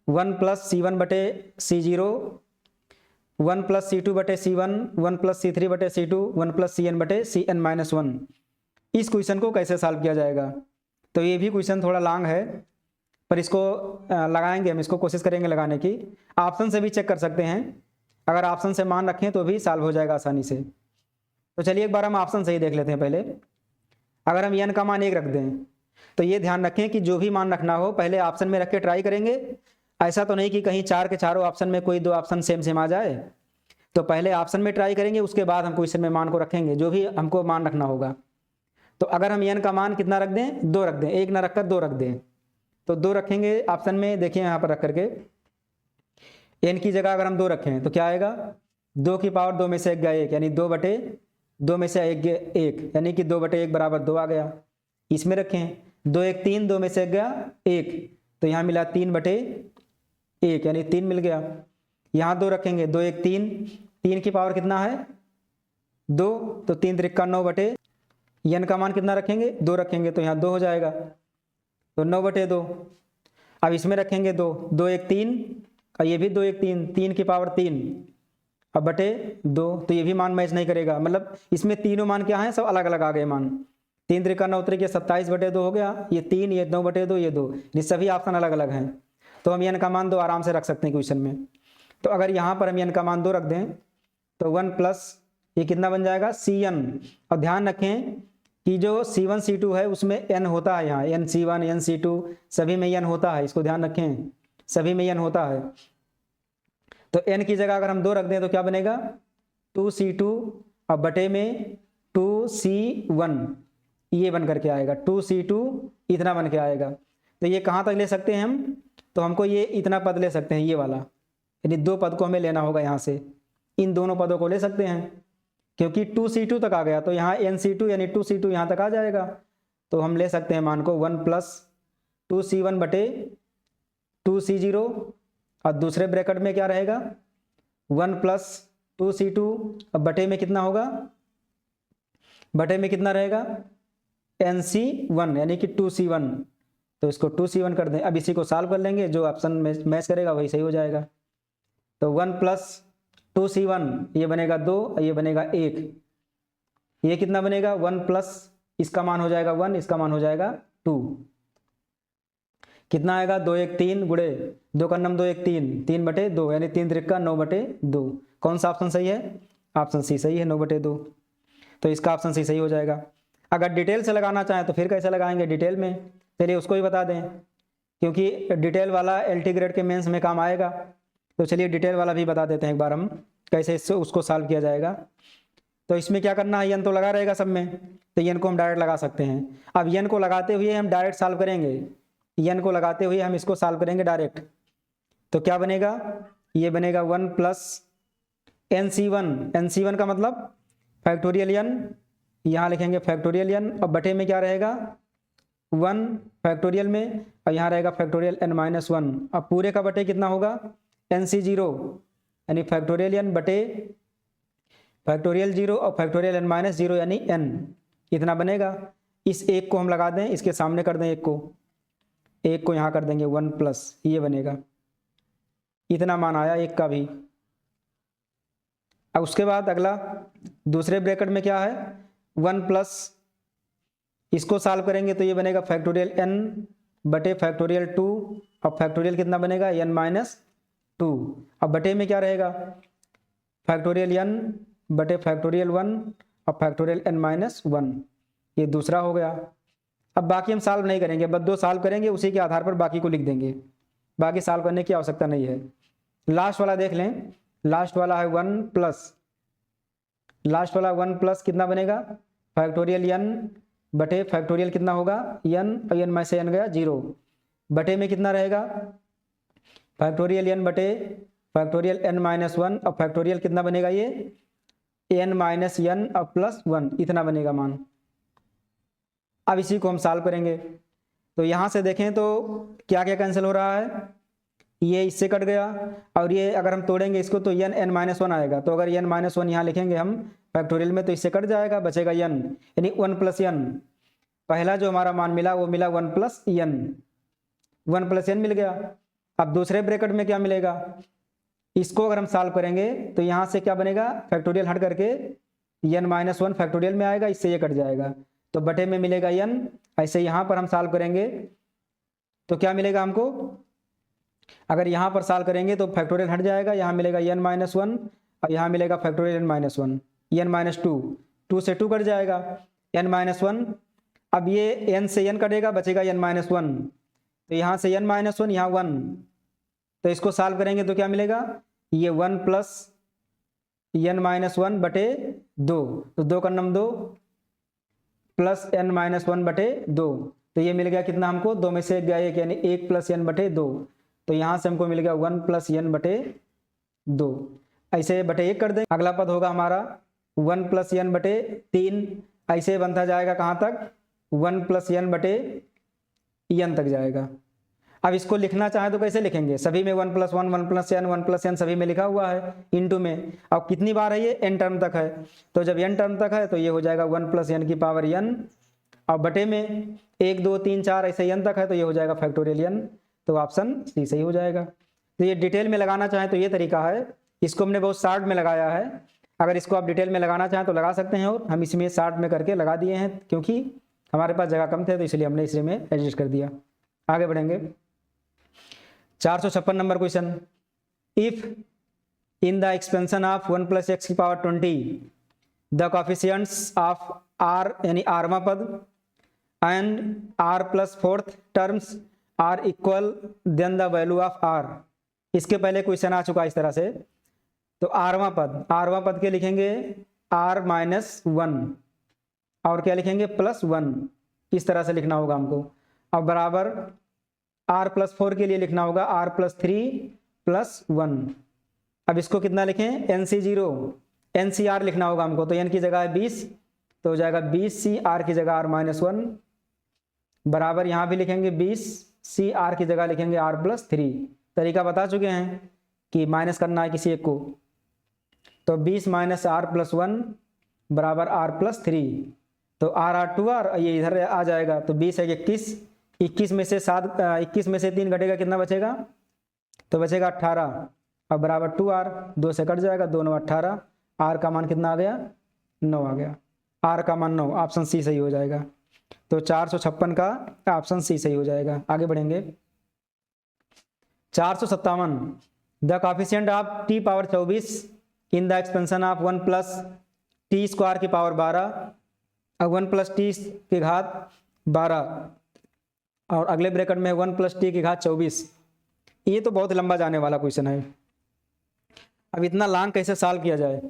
1 + C1/C0, 1 + C2/C1, 1 + C3/C2, 1 + CN/CN-1, इस क्वेश्चन को कैसे सॉल्व किया जाएगा। तो ये भी क्वेश्चन थोड़ा लॉन्ग है, पर इसको लगाएंगे हम, इसको कोशिश करेंगे लगाने की। ऑप्शन से भी चेक कर सकते हैं, अगर ऑप्शन से मान रखें तो भी सॉल्व हो जाएगा आसानी से। तो चलिए एक बार हम ऑप्शन से ही देख लेते हैं पहले। अगर हम n का मान 1 रख दें तो ये ध्यान रखें कि जो भी मान रखना हो पहले ऑप्शन में रख के ट्राई करेंगे। ऐसा तो नहीं कि कहीं 4 के चारों ऑप्शन में कोई 2 ऑप्शन सेम सेम आ जाए, तो पहले ऑप्शन में ट्राई करेंगे, उसके बाद हम क्वेश्चन में मान को रखेंगे जो भी हमको मान रखना होगा। तो अगर हम n का मान कितना रख दें 2 रख दें, 1 ना रखकर 2 रख दें, तो 2 रखेंगे ऑप्शन में, देखिए यहाँ पर रख करके n की जगह अगर हम 2 रखें तो क्या आएगा, 2 की पावर 2 में से 1 गया 1, यानी 2/2 में से 1, यानी कि 2/1 = 2 आ गया। इसमें रखें 2 1 3, 2 में से 1 गया 1, तो यहाँ मिला 3/1, यानी 3 मिल गया। यहाँ 2 रखेंगे 2 1 3, 3 की पावर कितना है 2, तो 3 × 3 9, n का मान कितना रखेंगे 2 रखेंगे, तो यहाँ 2 हो जाएगा, तो 9/2। अब इसमें रखेंगे 2 2 1 3, और ये भी 2 1 3, 3 की पावर 3 अब बटे 2, तो ये भी मान मैच नहीं करेगा, मतलब इसमें तीनों मान क्या हैं सब अलग अलग आ गए मान। 3 × 9 = 27/2 हो गया, ये 3, ये 9/2, ये 2, ये सभी ऑप्शन अलग अलग हैं। तो हम n का मान 2 आराम से रख सकते हैं क्वेश्चन में। तो अगर यहाँ पर हम n का मान 2 रख दें तो 1 + ये कितना बन जाएगा CN। और ध्यान रखें कि जो C1 C2 है उसमें n होता है, यहाँ NC1 NC2 सभी में n होता है, इसको ध्यान रखें, सभी में n होता है। तो n की जगह अगर हम 2 रख दें तो क्या बनेगा 2C2 और बटे में 2C1, ये बन करके आएगा 2C2 इतना बन के आएगा। तो ये कहाँ तक ले सकते हैं हम, तो हमको ये इतना पद ले सकते हैं, ये वाला, यानी 2 पद को हमें लेना होगा यहाँ से, इन दोनों पदों को ले सकते हैं, क्योंकि 2C2 तक आ गया तो यहाँ NC2 यानी 2C2 यहाँ तक आ जाएगा। तो हम ले सकते हैं मान को 1 + 2c1 बटे 2c0 और दूसरे ब्रैकेट में क्या रहेगा 1 प्लस 2c2। अब बटे में कितना होगा, बटे में कितना रहेगा nc1 यानी कि 2c1, तो इसको 2c1 कर दें। अब इसी को सॉल्व कर लेंगे, जो ऑप्शन में मैच करेगा वही सही हो जाएगा। तो 1 प्लस 2c1 ये बनेगा 2, ये बनेगा 1, ये कितना बनेगा 1 प्लस इसका मान हो जाएगा 1, इसका मान हो जाएगा 2, कितना आएगा 2 1 3 गुड़े 2 का नम 2 1 3, 3 बटे 2 यानी 3 त्रिका 9 बटे 2। कौन सा ऑप्शन सही है, ऑप्शन सी सही है 9 बटे 2, तो इसका ऑप्शन सी सही हो जाएगा। अगर डिटेल से लगाना चाहें तो फिर कैसे लगाएंगे डिटेल में, चलिए उसको भी बता दें, क्योंकि डिटेल वाला LT ग्रेड के मेंस में काम आएगा। तो चलिए डिटेल वाला भी बता देते हैं एक बार हम कैसे इससे उसको सॉल्व किया जाएगा। तो इसमें क्या करना है, n तो लगा रहेगा सब में, तो n को हम डायरेक्ट लगा सकते हैं। अब n को लगाते हुए हम डायरेक्ट सॉल्व करेंगे, n को लगाते हुए हम इसको सॉल्व करेंगे डायरेक्ट। तो क्या बनेगा, ये बनेगा 1 प्लस nc1 का मतलब फैक्टोरियल n, यहाँ लिखेंगे फैक्टोरियल n, और बटे में क्या रहेगा 1 फैक्टोरियल में, और यहाँ रहेगा फैक्टोरियल n-1। अब पूरे का बटे कितना होगा nc0 यानी फैक्टोरियल n बटे फैक्टोरियल 0 और फैक्टोरियल n-0 यानी n, इतना बनेगा। इस एक को हम लगा दें, इसके सामने कर दें, एक को यहाँ कर देंगे 1 प्लस, ये बनेगा, इतना मान आया एक का भी। अब उसके बाद अगला दूसरे ब्रैकेट में क्या है 1 प्लस, इसको सॉल्व करेंगे तो ये बनेगा फैक्टोरियल n बटे फैक्टोरियल 2, अब फैक्टोरियल कितना बनेगा n-2, अब बटे में क्या रहेगा फैक्टोरियल n बटे फैक्टोरियल 1 और फैक्टोरियल n-1, ये दूसरा हो गया। अब बाकी हम सॉल्व नहीं करेंगे, बस 2 सॉल्व करेंगे, उसी के आधार पर बाकी को लिख देंगे, बाकी सॉल्व करने की आवश्यकता नहीं है। लास्ट वाला देख लें, लास्ट वाला है 1 प्लस, लास्ट वाला 1 प्लस कितना बनेगा फैक्टोरियल n बटे फैक्टोरियल कितना होगा n, और n में से n गया 0, बटे में कितना रहेगा फैक्टोरियल n बटे फैक्टोरियल n-1, और फैक्टोरियल कितना बनेगा ये n-n और प्लस 1, इतना बनेगा मान। अब इसी को हम सॉल्व करेंगे, तो यहाँ से देखें तो क्या क्या कैंसिल हो रहा है, ये इससे कट गया, और ये अगर हम तोड़ेंगे इसको तो n-1 आएगा, तो अगर n-1 यहाँ लिखेंगे हम फैक्टोरियल में तो इससे कट जाएगा, बचेगा n यानी 1 प्लस n। पहला जो हमारा मान मिला वो मिला 1 प्लस n मिल गया। अब दूसरे ब्रैकेट में क्या मिलेगा, इसको अगर हम सॉल्व करेंगे तो यहाँ से क्या बनेगा फैक्टोरियल हट करके n-1 फैक्टोरियल में आएगा, इससे ये कट जाएगा, तो बटे में मिलेगा n। ऐसे यहाँ पर हम सॉल्व करेंगे तो क्या मिलेगा हमको, अगर यहाँ पर सॉल्व करेंगे तो फैक्टोरियल हट जाएगा, यहाँ मिलेगा n-1 और यहाँ मिलेगा फैक्टोरियल n-1, n-2, 2 से 2 कट जाएगा n-1। अब ये n से n कटेगा, बचेगा n-1, तो यहाँ से n-1 यहाँ 1, तो इसको सॉल्व करेंगे तो क्या मिलेगा ये 1 प्लस n-1 बटे 2, तो 2 का नम 2 प्लस n-1 बटे 2, तो ये मिल गया कितना हमको, 2 में से 1 गया 1 यानी 1 प्लस n बटे 2, तो यहाँ से हमको मिल गया 1 प्लस n बटे 2, ऐसे बटे 1 कर दें। अगला पद होगा हमारा 1 प्लस n बटे 3, ऐसे बनता जाएगा कहाँ तक 1 प्लस n बटे n तक जाएगा। अब इसको लिखना चाहे तो कैसे लिखेंगे, सभी में 1 प्लस 1 1 प्लस n सभी में लिखा हुआ है इनटू में। अब कितनी बार है ये n टर्म तक है, तो जब n टर्म तक है तो ये हो जाएगा 1 प्लस n की पावर n, और बटे में 1 2 3 4 ऐसे n तक है तो ये हो जाएगा फैक्टोरियल n, तो ऑप्शन सी सही हो जाएगा। तो ये डिटेल में लगाना चाहें तो ये तरीका है, इसको हमने बहुत शार्ट में लगाया है, अगर इसको आप डिटेल में लगाना चाहें तो लगा सकते हैं, और हम इसमें शार्ट में करके लगा दिए हैं क्योंकि हमारे पास जगह कम थे तो इसलिए हमने इसी में एडजस्ट कर दिया। आगे बढ़ेंगे 456 number question, if in the expansion of 1 plus X की power 20 the coefficients of R यानी आरवा पद and R plus 4th terms are equal then the value of R. इसके पहले क्वेश्चन आ चुका इस तरह से, तो आरवा पद के लिखेंगे r-1 और क्या लिखेंगे +1, इस तरह से लिखना होगा हमको। अब बराबर r+4 के लिए लिखना होगा r+3+1। अब इसको कितना लिखें nc0 ncr लिखना होगा हमको, तो n की जगह है 20 तो हो जाएगा 20c, r की जगह r-1 बराबर यहाँ भी लिखेंगे 20 सी आर की जगह लिखेंगे r+3। तरीका बता चुके हैं कि माइनस करना है किसी एक को। तो 20 - r+1 बराबर r+3। तो r 2r ये इधर आ जाएगा। तो 20 है 21, 21 में से 3 घटेगा, कितना बचेगा? तो बचेगा 18 अब बराबर 2r, 2 से कट जाएगा, 2 9 18, r का मान कितना आ गया? 9 आ गया। r का मान 9, ऑप्शन सी सही हो जाएगा। तो 456 का ऑप्शन सी सही हो जाएगा। आगे बढ़ेंगे। 457 the coefficient of t power 24 in the expansion of 1 + t square की पावर 12 और 1 + t की घात 12 और अगले ब्रैकेट में 1 + t की घात 24। ये तो बहुत लंबा जाने वाला क्वेश्चन है। अब इतना लॉन्ग कैसे सॉल्व किया जाए?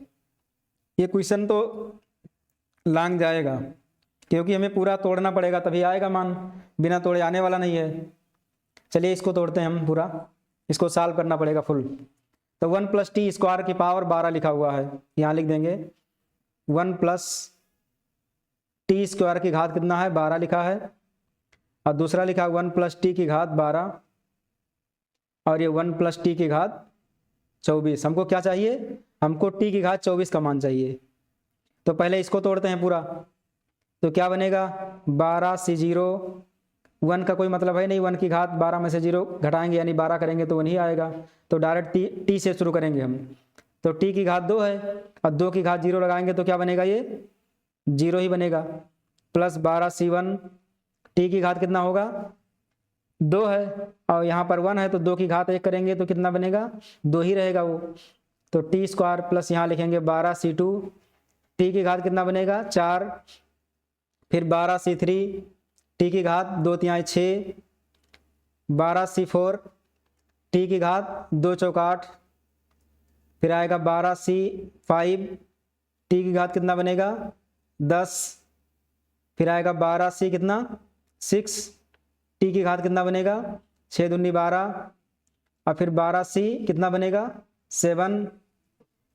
ये क्वेश्चन तो लॉन्ग जाएगा, क्योंकि हमें पूरा तोड़ना पड़ेगा तभी आएगा मान, बिना तोड़े आने वाला नहीं है। चलिए इसको तोड़ते हैं हम, पूरा इसको सॉल्व करना पड़ेगा फुल। तो 1 + t स्क्वायर की पावर 12 लिखा हुआ है, यहाँ लिख देंगे 1 + t स्क्वायर की घात कितना है? 12 लिखा है। और दूसरा लिखा 1 + t की घात 12 और ये 1 + t की घात 24। हमको क्या चाहिए? हमको t की घात 24 का मान चाहिए। तो पहले इसको तोड़ते हैं पूरा। तो क्या बनेगा? 12 से 0, 1 का कोई मतलब है नहीं, 1 की घात 12 में से 0 घटाएंगे यानी 12 करेंगे तो 1 ही आएगा। तो डायरेक्ट t से शुरू करेंगे हम। तो t की घात 2 है और 2 की घात 0 लगाएंगे तो क्या बनेगा? ये 0 ही बनेगा। प्लस 12c1, t की घात कितना होगा? 2 है और यहाँ पर 1 है तो 2 की घात 1 करेंगे तो कितना बनेगा? 2 ही रहेगा वो। तो t स्क्वायर प्लस यहाँ लिखेंगे 12c2, t की घात कितना बनेगा? 4, फिर 12c3, t की घात 2 तिहाई 6, 12c4, t की घात 2 चौक 8, फिर आएगा 12c5, t की घात कितना बनेगा? 10, फिर आएगा 12c कितना? 6, t की घात कितना बनेगा? 6 दूनी 12 और फिर 12c कितना बनेगा? 7,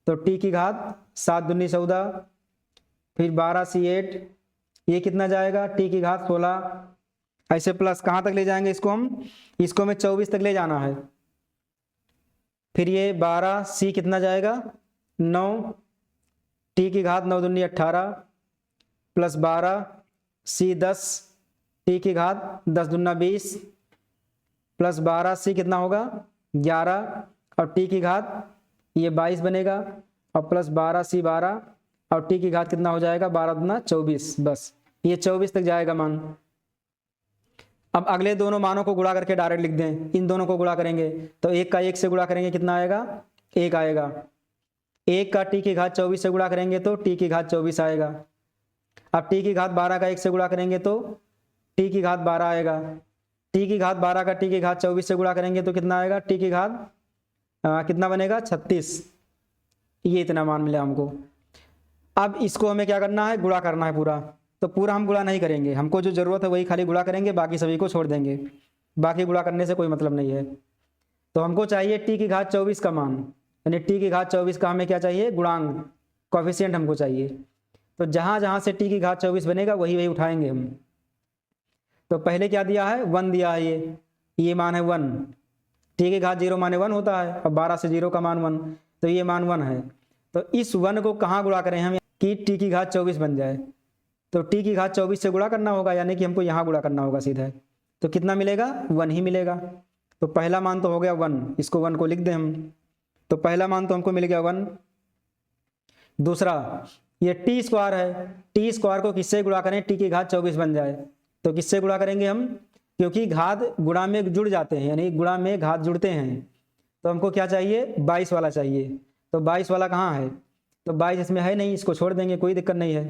तो t की घात 7 दूनी 14, फिर 12c8, ये कितना जाएगा? t की घात 16। ऐसे प्लस कहाँ तक ले जाएंगे इसको हम? इसको हमें 24 तक ले जाना है। फिर ये 12c कितना जाएगा? 9, t की घात 9 दूनी 18 प्लस 12c 10, t की घात 10 दूना 20 प्लस 12c कितना होगा? 11 और t की घात ये 22 बनेगा और प्लस 12c 12 और t की घात कितना हो जाएगा? 12 दूना 24। बस ये 24 तक जाएगा मान। अब अगले दोनों मानों को गुणा करके डायरेक्ट लिख दें। इन दोनों को गुणा करेंगे तो 1 का 1 से गुणा करेंगे कितना आएगा? 1 आएगा। 1 का t की घात 24 से गुणा करेंगे तो t की घात 24 आएगा। अब t की घात 12 का 1 से गुणा करेंगे तो t की घात 12 आएगा। t की घात 12 का t की घात 24 से गुणा करेंगे तो कितना आएगा? t की घात कितना बनेगा? 36। ये इतना मान मिला हमको। अब इसको हमें क्या करना है? गुणा करना है पूरा। तो पूरा हम गुणा नहीं करेंगे, हमको जो जरूरत है वही खाली गुणा करेंगे, बाकी सभी को छोड़ देंगे। बाकी गुणा करने से कोई मतलब नहीं है। तो हमको चाहिए t की घात 24 का मान, यानी t की घात 24 का हमें क्या चाहिए? गुणांक, कोएफिशिएंट हमको चाहिए। तो जहां जहां से t की घात 24 बनेगा वही वही उठाएंगे हम। तो पहले क्या दिया है? 1 दिया है, ये मान है 1। t की घात 0 माने 1 होता है और 12 से 0 का मान 1, तो ये मान 1 है। तो इस 1 को कहाँ गुणा करें हम कि t की घात 24 बन जाए? तो t की घात 24 से गुणा करना होगा, यानी कि हमको यहाँ गुणा करना होगा सीधा। तो कितना मिलेगा? 1 ही मिलेगा। तो पहला मान तो हो गया 1, इसको 1 को लिख दें हम। तो पहला मान तो हमको मिल गया 1। दूसरा ये t स्क्वायर है, t स्क्वायर को किससे गुणा करें? t की घात 24 बन जाए। तो किससे गुणा करेंगे हम? क्योंकि घात गुणा में जुड़ जाते हैं, यानी गुणा में घात जुड़ते हैं। तो हमको क्या चाहिए? 22 वाला चाहिए। तो 22 वाला कहाँ है? तो 22 इसमें है नहीं, इसको छोड़ देंगे, कोई दिक्कत नहीं है।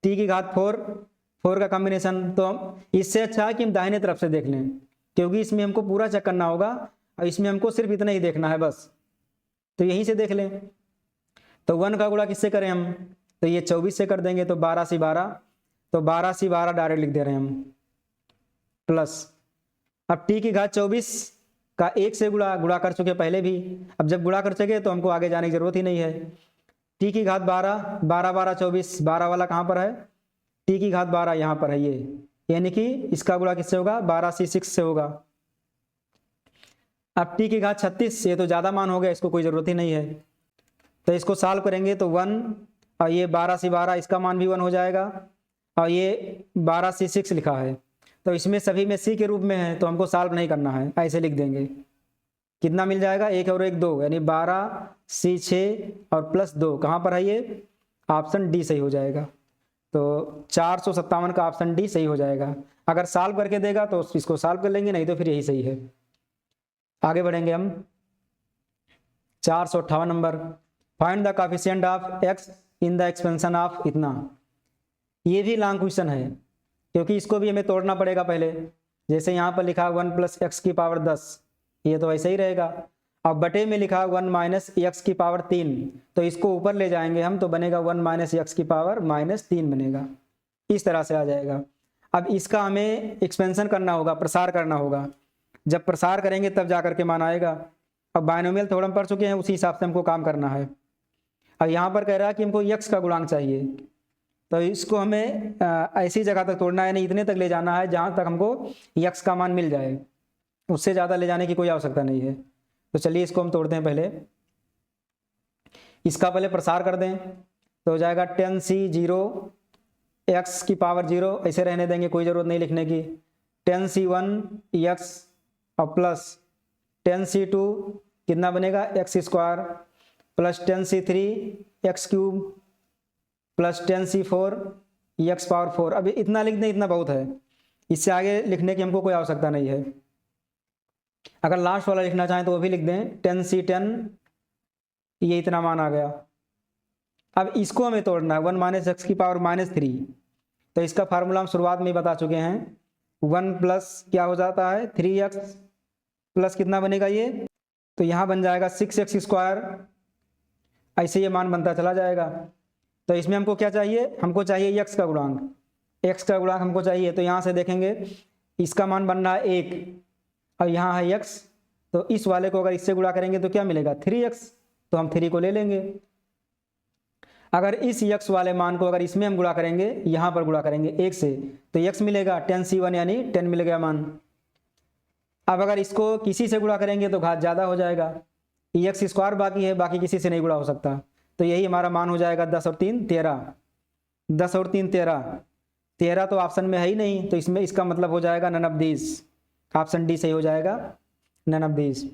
t की घात 4 का कॉम्बिनेशन, तो हम इससे अच्छा है कि हम दाहिने तरफ से देख लें, क्योंकि इसमें हमको पूरा चेक करना होगा और इसमें हमको सिर्फ इतना ही देखना है बस। तो यहीं से देख लें। तो 1 का गुणा किससे करें हम? तो ये 24 से कर देंगे, तो 12 से 12, तो 12 से 12 डायरेक्ट लिख दे रहे हैं हम। प्लस अब t की घात 24 का 1 से गुणा कर चुके पहले भी। अब जब गुणा कर चुके तो हमको आगे जाने की जरूरत ही नहीं है। t की घात 12, 12 12 24, 12 वाला कहाँ पर है? t की घात 12 यहाँ पर है, यानी कि इसका गुणा किससे होगा, 12c6 से होगा। अब t की घात 36, ये तो ज़्यादा मान हो गया, इसको कोई ज़रूरत ही नहीं है। तो इसको सॉल्व करेंगे तो 1 और ये 12c12, इसका मान भी 1 हो जाएगा, और ये 12c6 लिखा है, तो इसमें सभी में c के रूप में है, तो हमको सॉल्व नहीं करना है, ऐसे लिख देंगे। कितना मिल जाएगा, 1 और 1 2, यानी 12c6 और प्लस 2, कहाँ पर है ये, ऑप्शन डी सही हो जाएगा। तो 457 का ऑप्शन डी सही हो जाएगा। अगर सॉल्व करके देगा तो इसको सॉल्व कर लेंगे, नहीं तो फिर यही सही है। आगे बढ़ेंगे हम 458 number, find the coefficient of x in the expansion of इतना। ये भी लॉन्ग क्वेश्चन है, क्योंकि इसको भी हमें तोड़ना पड़ेगा पहले। जैसे यहाँ पर लिखा 1 + x की पावर 10, ये तो ऐसे ही रहेगा। अब बटे में लिखा 1 - x की पावर 3, तो इसको ऊपर ले जाएंगे हम, तो बनेगा 1 - x की पावर -3 बनेगा, इस तरह से आ जाएगा। अब इसका हमें एक्सपेंशन करना होगा, प्रसार करना होगा। जब प्रसार करेंगे तब जा करके मान आएगा। अब बायनोमियल थ्योरम पढ़ चुके हैं, उसी हिसाब से हमको काम करना है। अब यहाँ पर कह रहा है कि हमको x का गुणांक चाहिए, तो इसको हमें ऐसी जगह तक तोड़ना है, नहीं इतने तक ले जाना है जहाँ तक हमको x का मान मिल जाए, उससे ज़्यादा ले जाने की कोई आवश्यकता नहीं है। तो चलिए इसको हम तोड़ते हैं। पहले इसका पहले प्रसार कर दें, तो हो जाएगा 10c0 x की पावर 0, ऐसे रहने देंगे, कोई ज़रूरत नहीं लिखने की। 10c1 x और प्लस 10c2 कितना बनेगा, x² plus 10c3 x³ plus 10c4 x⁴। अभी इतना लिख दें, इतना बहुत है, इससे आगे लिखने की हमको कोई आवश्यकता नहीं है। अगर लास्ट वाला लिखना चाहें तो वो भी लिख दें, 10c10, ये इतना मान आ गया। अब इसको हमें तोड़ना है, 1 - x की पावर -3। तो इसका फार्मूला हम शुरुआत में ही बता चुके हैं, 1 प्लस क्या हो जाता है 3x प्लस कितना बनेगा ये, तो यहाँ बन जाएगा 6x², ऐसे ये मान बनता चला जाएगा। तो इसमें हमको क्या चाहिए, हमको चाहिए x का गुणांक, x का गुणांक हमको चाहिए। तो यहाँ से देखेंगे इसका मान बन रहा है 1, और यहाँ है x, तो इस वाले को अगर इससे गुणा करेंगे तो क्या मिलेगा 3x, तो हम 3 को ले लेंगे। अगर इस x वाले मान को अगर इसमें हम गुणा करेंगे, यहाँ पर गुणा करेंगे 1 से, तो x मिलेगा 10c1, यानी 10 मिल गया मान। अब अगर इसको किसी से गुणा करेंगे तो घात ज़्यादा हो जाएगा, x² बाकी है, बाकी किसी से नहीं गुणा हो सकता, तो यही हमारा मान हो जाएगा 10 और 3 13, 10 और 3 13, 13 तो ऑप्शन में है ही नहीं, तो इसमें इसका मतलब हो जाएगा none of these, option D सही हो जाएगा, none of these।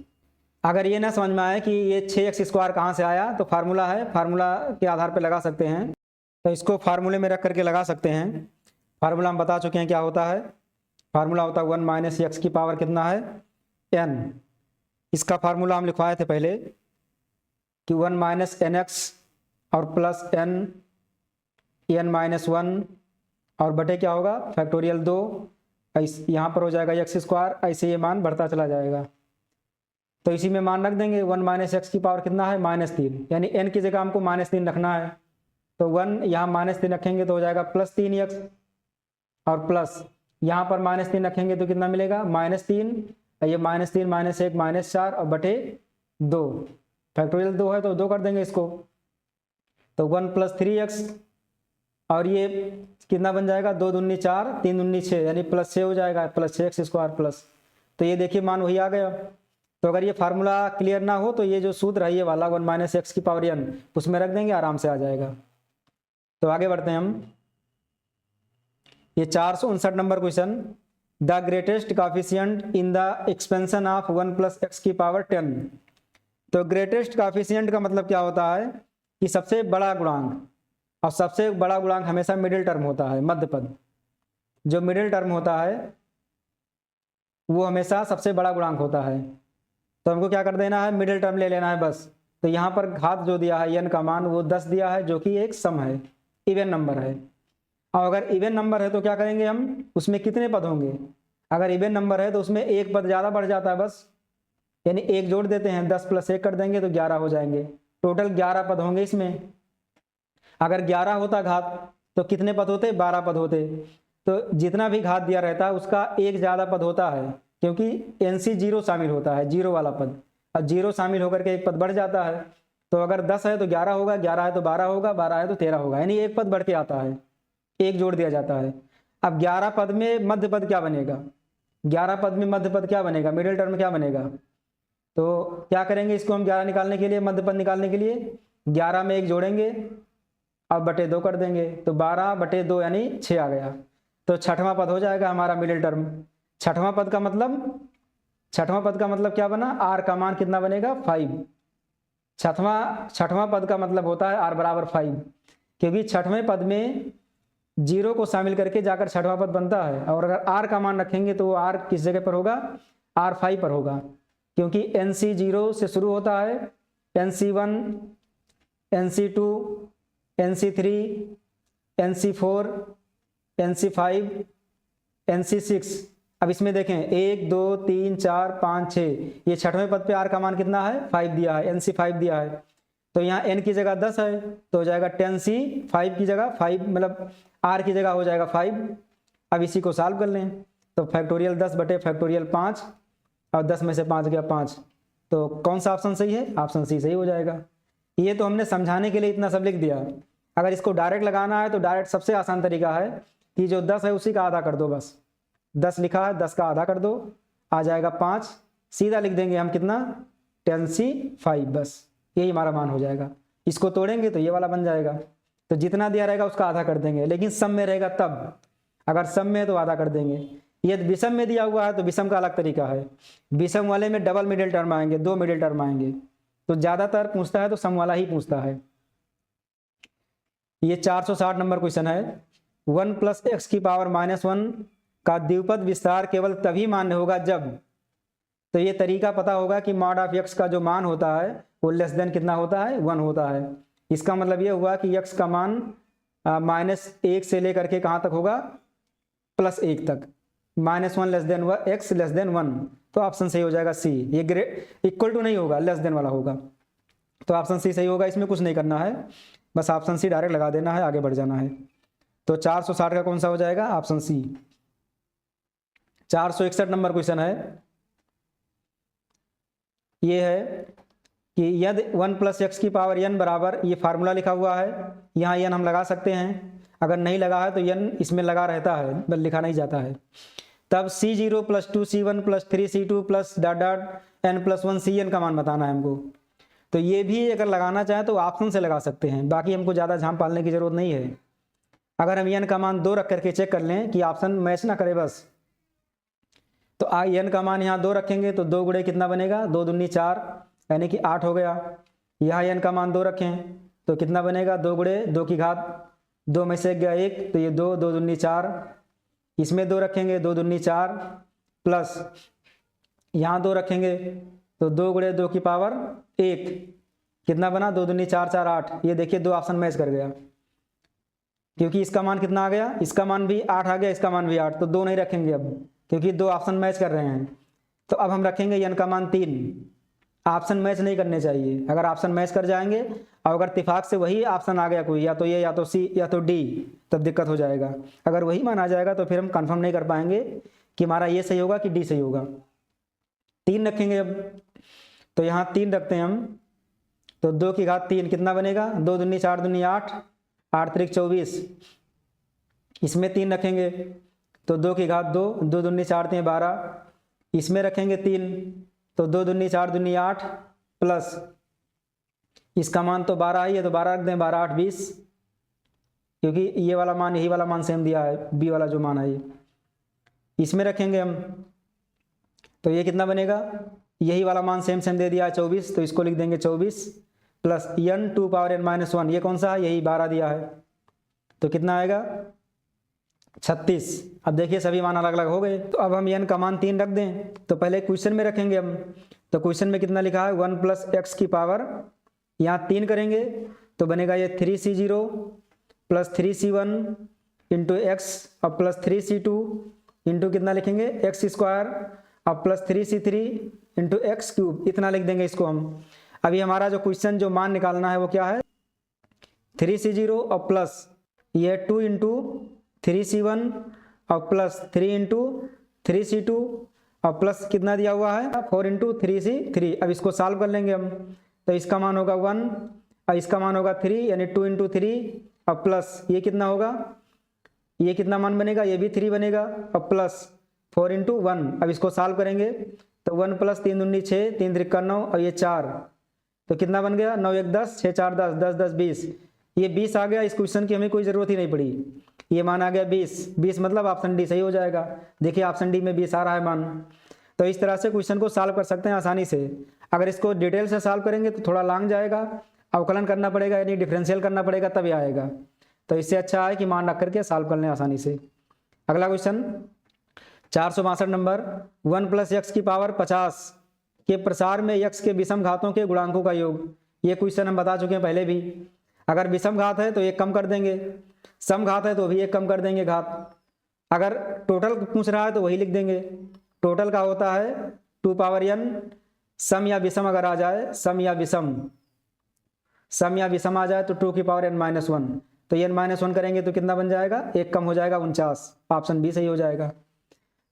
अगर ये ना समझ में आए कि ये 6x² कहाँ से आया, तो फार्मूला है, फार्मूला के आधार पर लगा सकते हैं। तो इसको फार्मूले में रख करके लगा सकते हैं। फार्मूला हम बता चुके हैं क्या होता है, फार्मूला होता है 1 - x की पावर कितना है n। इसका फार्मूला हम लिखवाए थे पहले कि 1 - nx और प्लस n -1 और बटे क्या होगा फैक्टोरियल 2, यहाँ पर हो जाएगा x², ऐसे ये मान बढ़ता चला जाएगा। तो इसी में मान रख देंगे, 1 - x की पावर कितना है -3, यानी n की जगह हमको -3 रखना है। तो 1 यहाँ -3 रखेंगे तो हो जाएगा +3x, और प्लस यहाँ पर -3 रखेंगे तो कितना मिलेगा -3, ये -3 -1 -4 और बटे 2, फैक्टोरियल 2 है तो 2 कर देंगे इसको, तो 1 + 3x, और ये कितना बन जाएगा 2 दूनी 4 3 दूनी 6, यानी +6 हो जाएगा, +6x² प्लस। तो ये देखिए मान वही आ गया। तो अगर ये फार्मूला क्लियर ना हो तो ये जो सूत्र है ये वाला 1 - x की पावर n, उसमें रख देंगे, आराम से आ जाएगा। तो आगे बढ़ते हैं हम, ये 459 number question, the greatest coefficient in the expansion of 1 + x की पावर 10। तो ग्रेटेस्ट कोएफिशिएंट का मतलब क्या होता है कि सबसे बड़ा गुणांक, और सबसे बड़ा गुणांक हमेशा मिडिल टर्म होता है, मध्य पद। जो मिडिल टर्म होता है वो हमेशा सबसे बड़ा गुणांक होता है। तो हमको क्या कर देना है, मिडिल टर्म ले लेना है बस। तो यहाँ पर घात जो दिया है n का मान वो 10 दिया है, जो कि एक सम है, इवन नंबर है। और अगर इवन नंबर है तो क्या करेंगे हम, उसमें कितने पद होंगे, अगर इवन नंबर है तो उसमें एक पद ज़्यादा बढ़ जाता है बस, यानी एक जोड़ देते हैं, 10 + 1 कर देंगे तो 11 हो जाएंगे। टोटल 11 पद होंगे इसमें। अगर 11 होता घात तो कितने पद होते, 12 पद होते। तो जितना भी घात दिया रहता है उसका एक ज़्यादा पद होता है, क्योंकि NC 0 शामिल होता है, 0 वाला पद, और 0 शामिल होकर के एक पद बढ़ जाता है। तो अगर 10 है तो 11 होगा, 11 है तो 12 होगा, 12 है तो 13 होगा, यानी एक पद बढ़ के आता है, एक जोड़ दिया जाता है। अब 11 पद में मध्य पद क्या बनेगा, 11 पद में मध्य पद क्या बनेगा, मिडिल टर्म क्या बनेगा। तो क्या करेंगे इसको हम 11 निकालने के लिए, मध्य पद निकालने के लिए 11 में 1 जोड़ेंगे अब बटे 2 कर देंगे, तो 12/2 यानी 6 आ गया। तो छठवां पद हो जाएगा हमारा मिडिल टर्म। छठवां पद का मतलब क्या बना, आर का मान कितना बनेगा 5। छठवां पद का मतलब होता है आर बराबर 5, क्योंकि छठवें पद में 0 को शामिल करके जाकर छठवां पद बनता है। और अगर आर का मान रखेंगे तो आर किस जगह पर होगा, R5 पर होगा, क्योंकि NC0 से शुरू होता है, NC1, NC2, NC3, NC4, NC5, NC6। अब इसमें देखें 1 2 3 4 5 6, ये छठवें पद पे आर का मान कितना है 5 दिया है, NC5 दिया है। तो यहाँ n की जगह 10 है तो हो जाएगा 10C, 5 की जगह 5 मतलब r की जगह हो जाएगा 5। अब इसी को सॉल्व कर लें तो फैक्टोरियल 10/5 और 10 में से 5 गया 5, तो कौन सा ऑप्शन सही है, ऑप्शन सी सही हो जाएगा। ये तो हमने समझाने के लिए इतना सब लिख दिया। अगर इसको डायरेक्ट लगाना है तो डायरेक्ट सबसे आसान तरीका है कि जो 10 है उसी का आधा कर दो, बस 10 लिखा है 10 का आधा कर दो, आ जाएगा 5, सीधा लिख देंगे हम कितना 10C5, बस यही हमारा मान हो जाएगा। इसको तोड़ेंगे तो ये वाला बन जाएगा, तो जितना दिया रहेगा उसका आधा कर देंगे, लेकिन सम में रहेगा तब, अगर सम में है तो आधा कर देंगे। यदि विषम में दिया हुआ है तो विषम का अलग तरीका है, विषम वाले में डबल मिडिल टर्म आएंगे, 2 मिडिल टर्म आएंगे, तो ज्यादातर पूछता है तो सम वाला ही पूछता है। ये 460 नंबर क्वेश्चन है। 1 + x⁻⁻1 का द्विपद विस्तार केवल तभी मान्य होगा जब, तो ये तरीका पता होगा कि मॉड ऑफ x का जो मान होता है वो लेस देन कितना होता है 1 होता है। इसका मतलब ये हुआ कि x का मान -1 से लेकर के कहाँ तक होगा +1 तक, -1 x लेस देन 1, तो ऑप्शन सही हो जाएगा सी। ये इक्वल टू नहीं होगा, लेस देन वाला होगा, तो ऑप्शन सी सही होगा। इसमें कुछ नहीं करना है, बस ऑप्शन सी डायरेक्ट लगा देना है, आगे बढ़ जाना है। तो 460 का कौन सा हो जाएगा, ऑप्शन सी। 461 नंबर क्वेश्चन है, ये है कि यदि 1 + x⁻n बराबर, ये फार्मूला लिखा हुआ है, यहाँ n हम लगा सकते हैं, अगर नहीं लगा है तो n इसमें लगा रहता है, बस लिखा नहीं जाता है। तब C0 + 2C1 + 3C2 + n+1Cn का मान बताना है हमको। तो ये भी अगर लगाना चाहें तो ऑप्शन से लगा सकते हैं, बाकी हमको ज़्यादा झाम पालने की जरूरत नहीं है। अगर हम n का मान 2 रख करके चेक कर लें कि ऑप्शन मैच ना करे बस, तो n का मान यहाँ 2 रखेंगे तो 2 गुणे कितना बनेगा, 2 दूनी 4 यानी कि 8 हो गया। यहाँ n का मान 2 रखें तो कितना बनेगा, 2 गुणे 2 की घात 2 में से गया 1, तो ये 2 2 दूनी 4, इसमें 2 रखेंगे 2 दूनी 4 प्लस यहाँ 2 रखेंगे तो 2 गुणे 2 की पावर 1, कितना बना 2 दूनी 4 4 8। ये देखिए 2 ऑप्शन मैच कर गया, क्योंकि इसका मान कितना आ गया, इसका मान भी 8 आ गया, इसका मान भी 8, तो 2 नहीं रखेंगे अब, क्योंकि 2 ऑप्शन मैच कर रहे हैं। तो अब हम रखेंगे n का मान 3, ऑप्शन मैच नहीं करने चाहिए। अगर ऑप्शन मैच कर जाएंगे और अगर इत्तेफाक से वही ऑप्शन आ गया कोई, या तो ये या तो सी या तो डी, तब दिक्कत हो जाएगा। अगर वही मान आ जाएगा तो फिर हम कंफर्म नहीं कर पाएंगे कि हमारा ये सही होगा कि डी सही होगा। 3 रखेंगे अब, तो यहाँ 3 रखते हैं हम, तो 2 की घात 3 कितना बनेगा, 2 दूनी 4 दूनी 8, 8 त्रिक 24, इसमें 3 रखेंगे तो 2 की घात 2, 2 दूनी 4 3 12, इसमें रखेंगे 3 तो 2 दूनी 4 दूनी 8 प्लस इसका मान तो 12 ही है तो 12 रख दें, 12 8 20, क्योंकि ये वाला मान यही वाला मान सेम दिया है, बी वाला जो मान है ये, इसमें रखेंगे हम तो ये कितना बनेगा, यही वाला मान सेम दे दिया है 24, तो इसको लिख देंगे 24 प्लस n2⁻n-1, ये कौन सा है, यही 12 दिया है, तो कितना आएगा 36। अब देखिए सभी मान अलग अलग हो गए, तो अब हम n का मान 3 रख दें, तो पहले क्वेश्चन में रखेंगे हम, तो क्वेश्चन में कितना लिखा है 1 + x⁻, यहाँ 3 करेंगे तो बनेगा ये 3C0 + 3C1 इंटू x और प्लस 3C2 इंटू कितना लिखेंगे x² और प्लस 3C3 इंटू x³ इतना लिख देंगे इसको हम। अभी हमारा जो क्वेश्चन जो मान निकालना है वो क्या है, 3C0 और प्लस ये 2 इंटू 3C1 और प्लस 3 इंटू 3C2 और प्लस कितना दिया हुआ है 4 इंटू 3C3। अब इसको सॉल्व कर लेंगे हम, तो इसका मान होगा 1 और इसका मान होगा 3, यानी 2 इंटू 3 और प्लस ये कितना होगा ये कितना मान बनेगा, ये भी 3 बनेगा और प्लस 4 × 1। अब इसको सॉल्व करेंगे तो 1 + 3 दूनी 6, 3 × 9 और ये 4, तो कितना बन गया 9 × 1 = 10, 6 × 4 = 10, 10 × 10 = 20। ये 20 आ गया। इस क्वेश्चन की हमें कोई ज़रूरत ही नहीं पड़ी, ये मान आ गया 20। 20 मतलब ऑप्शन डी सही हो जाएगा। देखिए ऑप्शन डी में 20 आ रहा है मान। तो इस तरह से क्वेश्चन को सॉल्व कर सकते हैं आसानी से। अगर इसको डिटेल से सॉल्व करेंगे तो थोड़ा लॉन्ग जाएगा, अवकलन करना पड़ेगा यानी डिफरेंशियल करना पड़ेगा तभी आएगा। तो इससे अच्छा है कि मान रख करके सॉल्व कर लें आसानी से। अगला क्वेश्चन 462 नंबर, 1 + x⁻50 के प्रसार में x के विषम घातों के गुणांकों का योग। ये क्वेश्चन हम बता चुके हैं पहले भी। अगर विषम घात है तो एक कम कर देंगे, सम घात है तो भी एक कम कर देंगे घात। अगर टोटल पूछ रहा है तो वही लिख देंगे। टोटल का होता है 2n, सम या विषम अगर आ जाए, सम या विषम आ जाए तो 2n-1, तो n-1 करेंगे तो कितना बन जाएगा, एक कम हो जाएगा 49। ऑप्शन बी सही हो जाएगा।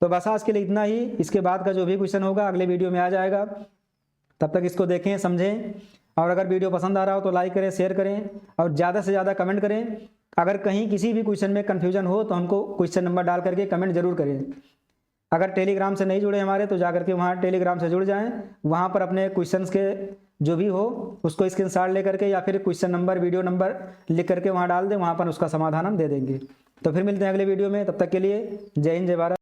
तो बस आज के लिए इतना ही। इसके बाद का जो भी क्वेश्चन होगा अगले वीडियो में आ जाएगा। तब तक इसको देखें, समझें, और अगर वीडियो पसंद आ रहा हो तो लाइक करें, शेयर करें और ज़्यादा से ज़्यादा कमेंट करें। अगर कहीं किसी भी क्वेश्चन में कन्फ्यूजन हो तो हमको क्वेश्चन नंबर डाल करके कमेंट जरूर करें। अगर टेलीग्राम से नहीं जुड़े हमारे तो जाकर के वहाँ टेलीग्राम से जुड़ जाएं। वहाँ पर अपने क्वेश्चंस के जो भी हो उसको स्क्रीनशॉट ले करके या फिर क्वेश्चन नंबर, वीडियो नंबर लिख करके वहाँ डाल दें, वहाँ पर उसका समाधान हम दे देंगे। तो फिर मिलते हैं अगले वीडियो में। तब तक के लिए जय हिंद, जय भारत।